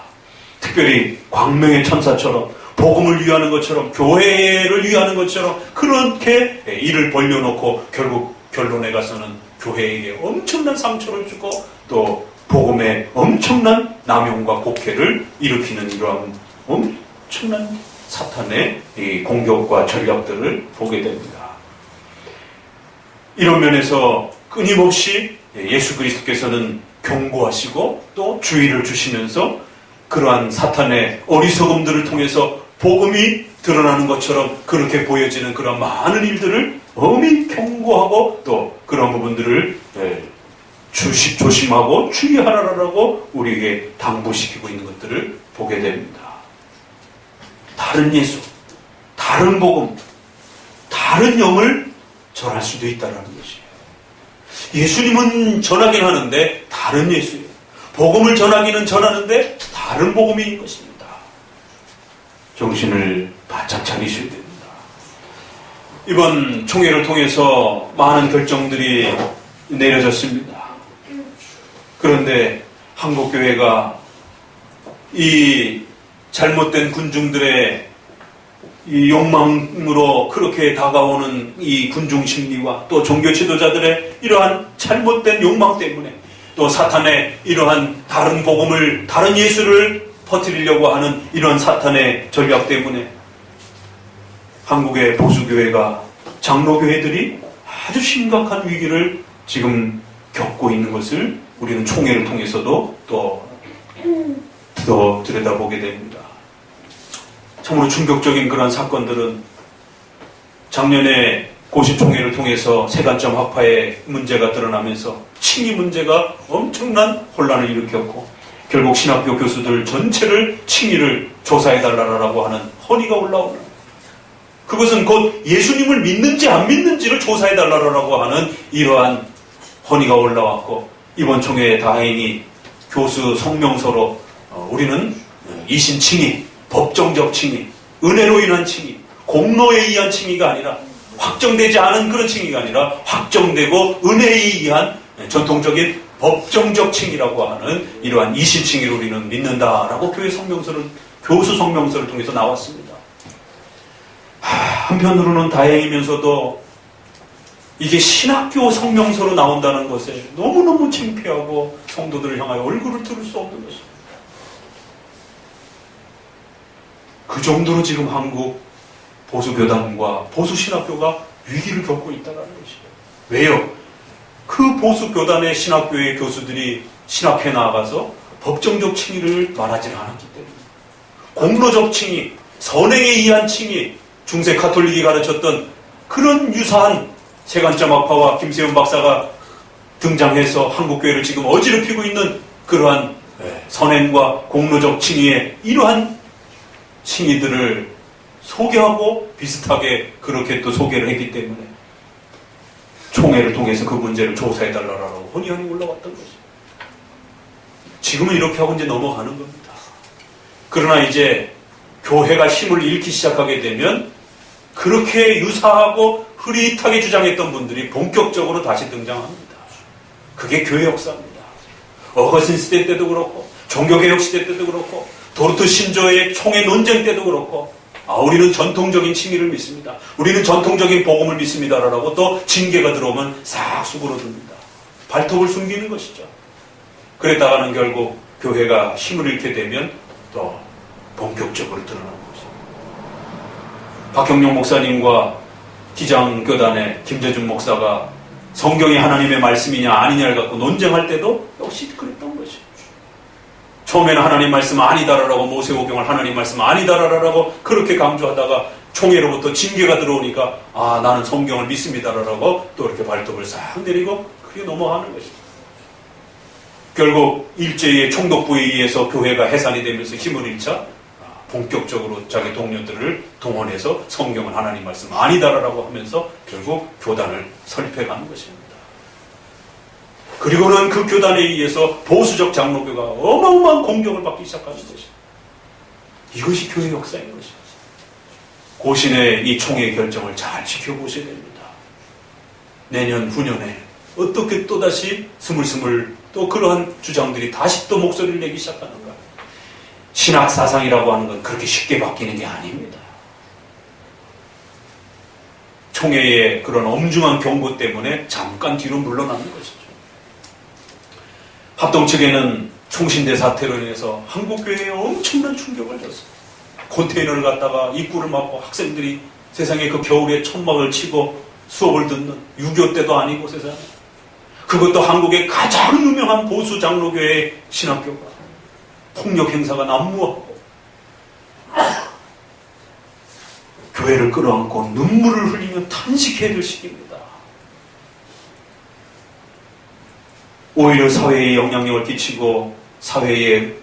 특별히 광명의 천사처럼 복음을 위하는 것처럼 교회를 위하는 것처럼 그렇게 일을 벌려놓고 결국 결론에 가서는 교회에게 엄청난 상처를 주고 또 복음의 엄청난 남용과 곡해를 일으키는 이러한 엄청난 사탄의 이 공격과 전략들을 보게 됩니다. 이런 면에서 끊임없이 예수 그리스도께서는 경고하시고 또 주의를 주시면서 그러한 사탄의 어리석음들을 통해서 복음이 드러나는 것처럼 그렇게 보여지는 그런 많은 일들을 엄히 경고하고 또 그런 부분들을 조심하고 주의하라라고 우리에게 당부시키고 있는 것들을 보게 됩니다. 다른 예수, 다른 복음, 다른 영을 전할 수도 있다는 것이에요. 예수님은 전하긴 하는데 다른 예수예요. 복음을 전하기는 전하는데 다른 복음인 것입니다. 정신을 바짝 차리셔야 됩니다. 이번 총회를 통해서 많은 결정들이 내려졌습니다. 그런데 한국교회가 이 잘못된 군중들의 이 욕망으로 그렇게 다가오는 이 군중 심리와 또 종교 지도자들의 이러한 잘못된 욕망 때문에 또 사탄의 이러한 다른 복음을, 다른 예수를 퍼뜨리려고 하는 이런 사탄의 전략 때문에 한국의 보수교회가, 장로교회들이 아주 심각한 위기를 지금 겪고 있는 것을 우리는 총회를 통해서도 또 더 들여다보게 됩니다. 참으로 충격적인 그런 사건들은 작년에 고시총회를 통해서 세관점 학파의 문제가 드러나면서 칭의 문제가 엄청난 혼란을 일으켰고 결국 신학교 교수들 전체를 칭의를 조사해달라고 하는 헌의가 올라오는, 그것은 곧 예수님을 믿는지 안 믿는지를 조사해달라고 하는 이러한 헌의가 올라왔고 이번 총회에 다행히 교수 성명서로 우리는 이신 칭의, 법정적 칭의, 은혜로 인한 칭의, 공로에 의한 칭의가 아니라 확정되지 않은 그런 칭의가 아니라 확정되고 은혜에 의한 전통적인 법정적 칭의라고 하는 이러한 이신 칭의를 우리는 믿는다라고 교수 성명서를 통해서 나왔습니다. 한편으로는 다행이면서도 이게 신학교 성명서로 나온다는 것에 너무너무 창피하고 성도들을 향하여 얼굴을 들을 수 없는 것입니다. 그 정도로 지금 한국 보수교단과 보수신학교가 위기를 겪고 있다는 것이에요. 왜요? 그 보수교단의 신학교의 교수들이 신학회에 나가서 법정적 칭의를 말하지 않았기 때문에 공로적 칭의, 선행에 의한 칭의, 중세 가톨릭이 가르쳤던 그런 유사한 세관점 학파와 김세훈 박사가 등장해서 한국교회를 지금 어지럽히고 있는 그러한 선행과 공로적 칭의의 이러한 칭의들을 소개하고 비슷하게 그렇게 또 소개를 했기 때문에 총회를 통해서 그 문제를 조사해달라고 헌의안이 올라왔던 것이죠. 지금은 이렇게 하고 이제 넘어가는 겁니다. 그러나 이제 교회가 힘을 잃기 시작하게 되면 그렇게 유사하고 흐릿하게 주장했던 분들이 본격적으로 다시 등장합니다. 그게 교회 역사입니다. 어거스틴 시대 때도 그렇고 종교개혁 시대 때도 그렇고 도르트 신조의 총회 논쟁 때도 그렇고 우리는 전통적인 칭의를 믿습니다. 우리는 전통적인 복음을 믿습니다라고 또 징계가 들어오면 싹 수그러듭니다. 발톱을 숨기는 것이죠. 그랬다가는 결국 교회가 힘을 잃게 되면 또 본격적으로 드러나는 것입니다. 박형룡 목사님과 기장교단의 김재준 목사가 성경이 하나님의 말씀이냐 아니냐를 갖고 논쟁할 때도 역시 그랬던 것이죠. 처음에는 하나님 말씀 아니다라고 모세오경을 하나님 말씀 아니다라고 그렇게 강조하다가 총회로부터 징계가 들어오니까 나는 성경을 믿습니다라고 또 이렇게 발톱을 싹 내리고 그렇게 넘어가는 것입니다. 결국 일제의 총독부에 의해서 교회가 해산이 되면서 힘을 잃자 본격적으로 자기 동료들을 동원해서 성경은 하나님 말씀 아니다라고 하면서 결국 교단을 설립해가는 것입니다. 그리고는 그 교단에 의해서 보수적 장로교가 어마어마한 공격을 받기 시작하는 것입니다. 이것이 교회 역사인 것입니다. 고신의 이 총회 결정을 잘 지켜보셔야 됩니다. 내년 후년에 어떻게 또다시 스물스물 또 그러한 주장들이 다시 또 목소리를 내기 시작하는가. 신학 사상이라고 하는 건 그렇게 쉽게 바뀌는 게 아닙니다. 총회의 그런 엄중한 경고 때문에 잠깐 뒤로 물러나는 것이죠. 합동 측에는 총신대 사태로 인해서 한국교회에 엄청난 충격을 줬어요. 컨테이너를 갖다가 입구를 막고 학생들이 세상에 그 겨울에 천막을 치고 수업을 듣는 6.25 때도 아니고 세상에. 그것도 한국의 가장 유명한 보수 장로교회의 신학교가 폭력 행사가 난무하고 교회를 끌어안고 눈물을 흘리며 탄식해야 될 시기입니다. 오히려 사회에 영향력을 끼치고 사회에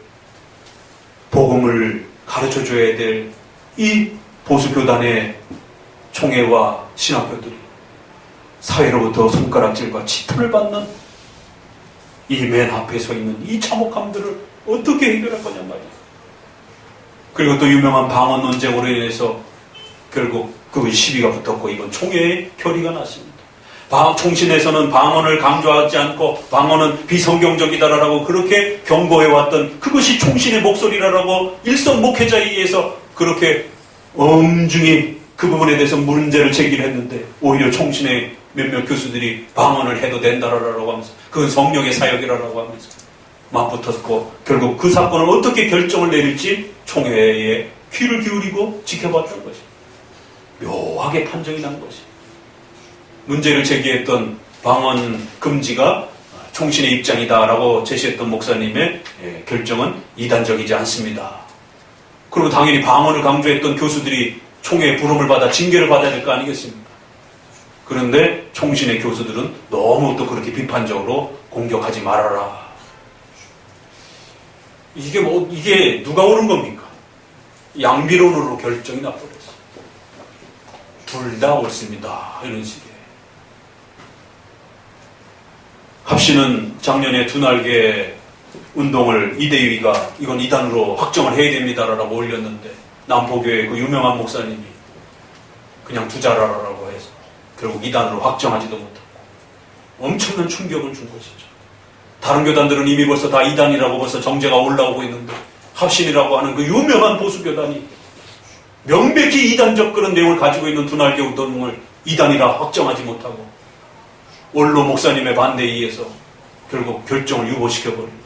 복음을 가르쳐줘야 될 이 보수교단의 총회와 신학교들이 사회로부터 손가락질과 치탄을 받는 이 맨 앞에 서 있는 이 참혹함들을 어떻게 해결할 거냔 말이에요. 그리고 또 유명한 방언 논쟁으로 인해서 결국 그 시비가 붙었고 이번 총회의 결의가 났습니다. 총신에서는 방언을 강조하지 않고 방언은 비성경적이다라고 그렇게 경고해왔던 그것이 총신의 목소리라고 일선 목회자에 의해서 그렇게 엄중히 그 부분에 대해서 문제를 제기를 했는데 오히려 총신의 몇몇 교수들이 방언을 해도 된다라고 하면서 그건 성령의 사역이라고 하면서 맞붙었고 결국 그 사건을 어떻게 결정을 내릴지 총회에 귀를 기울이고 지켜봤던 것이 묘하게 판정이 난 것이 문제를 제기했던 방언 금지가 총신의 입장이다라고 제시했던 목사님의 결정은 이단적이지 않습니다. 그리고 당연히 방언을 강조했던 교수들이 총회의 부름을 받아 징계를 받아야 될 거 아니겠습니까? 그런데 총신의 교수들은 너무 또 그렇게 비판적으로 공격하지 말아라. 이게 누가 옳은 겁니까? 양비론으로 결정이 나버렸어요. 둘 다 옳습니다. 이런 식이에요. 합신은 작년에 두 날개 운동을 이대위가 이건 이단으로 확정을 해야 됩니다라고 올렸는데 남포교회 그 유명한 목사님이 그냥 두자라라고 해서 결국 이단으로 확정하지도 못하고 엄청난 충격을 준 것이죠. 다른 교단들은 이미 벌써 다 이단이라고 벌써 정죄가 올라오고 있는데 합신이라고 하는 그 유명한 보수교단이 명백히 이단적 그런 내용을 가지고 있는 두 날개 운동을 이단이라 확정하지 못하고 원로 목사님의 반대에 의해서 결국 결정을 유보시켜버립니다.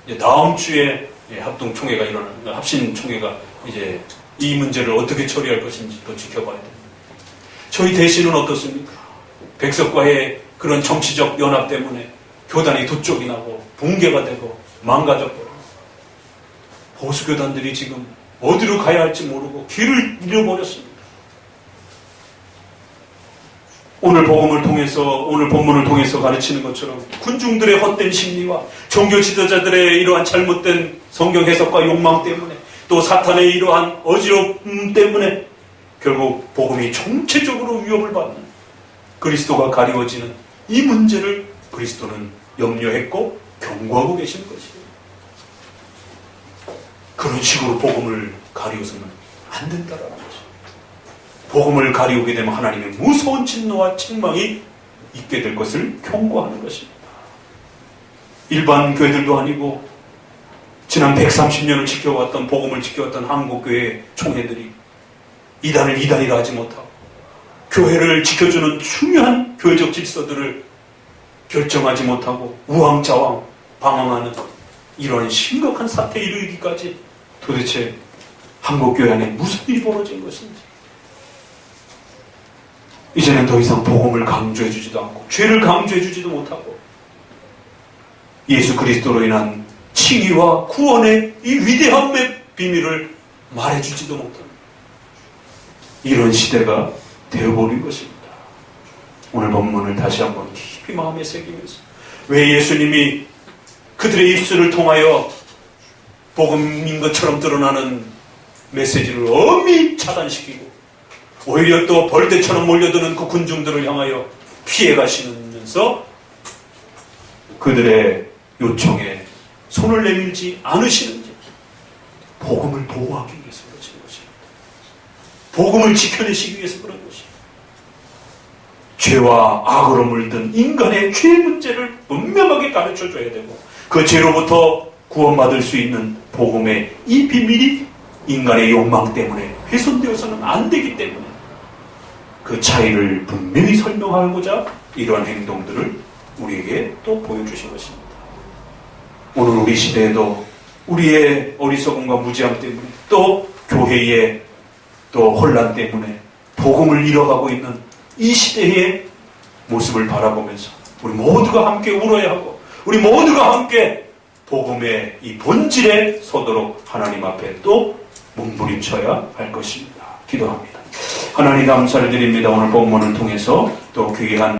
이제 다음 주에 합동총회가 일어나는 합신총회가 이제 이 문제를 어떻게 처리할 것인지 또 지켜봐야 됩니다. 저희 대신은 어떻습니까? 백석과의 그런 정치적 연합 때문에 교단이 두 쪽이 나고 붕괴가 되고 망가져버려. 보수교단들이 지금 어디로 가야 할지 모르고 길을 잃어버렸습니다. 오늘 복음을 통해서 오늘 본문을 통해서 가르치는 것처럼 군중들의 헛된 심리와 종교 지도자들의 이러한 잘못된 성경 해석과 욕망 때문에 또 사탄의 이러한 어지러움 때문에 결국 복음이 총체적으로 위협을 받는 그리스도가 가리워지는 이 문제를 그리스도는 염려했고 경고하고 계시는 것이에요. 그런 식으로 복음을 가리워서는 안 된다라는 거죠. 복음을 가리우게 되면 하나님의 무서운 진노와 책망이 있게 될 것을 경고하는 것입니다. 일반 교회들도 아니고 지난 130년을 지켜왔던 복음을 지켜왔던 한국교회 총회들이 이단을 이단이라 하지 못하고 교회를 지켜주는 중요한 교회적 질서들을 결정하지 못하고 우왕좌왕 방황하는 이런 심각한 사태에 이르기까지 도대체 한국교회 안에 무슨 일이 벌어진 것인지 이제는 더 이상 복음을 강조해주지도 않고 죄를 강조해주지도 못하고 예수 그리스도로 인한 칭의와 구원의 이 위대함의 비밀을 말해주지도 못합니다. 이런 시대가 되어버린 것입니다. 오늘 본문을 다시 한번 깊이 마음에 새기면서 왜 예수님이 그들의 입술을 통하여 복음인 것처럼 드러나는 메시지를 엄히 차단시키고 오히려 또 벌떼처럼 몰려드는 그 군중들을 향하여 피해가시면서 그들의 요청에 손을 내밀지 않으시는지 복음을 보호하기 위해서 그러신 것입니다. 복음을 지켜내시기 위해서 그런 것입니다. 죄와 악으로 물든 인간의 죄 문제를 분명하게 가르쳐 줘야 되고, 그 죄로부터 구원받을 수 있는 복음의 이 비밀이 인간의 욕망 때문에 훼손되어서는 안 되기 때문에 그 차이를 분명히 설명하고자 이러한 행동들을 우리에게 또 보여주신 것입니다. 오늘 우리 시대에도 우리의 어리석음과 무지함 때문에, 또 교회의 또 혼란 때문에 복음을 잃어가고 있는 이 시대의 모습을 바라보면서 우리 모두가 함께 울어야 하고, 우리 모두가 함께 복음의 이 본질에 서도록 하나님 앞에 또 몸부림쳐야 할 것입니다. 기도합니다. 하나님 감사를 드립니다. 오늘 본문을 통해서 또 귀한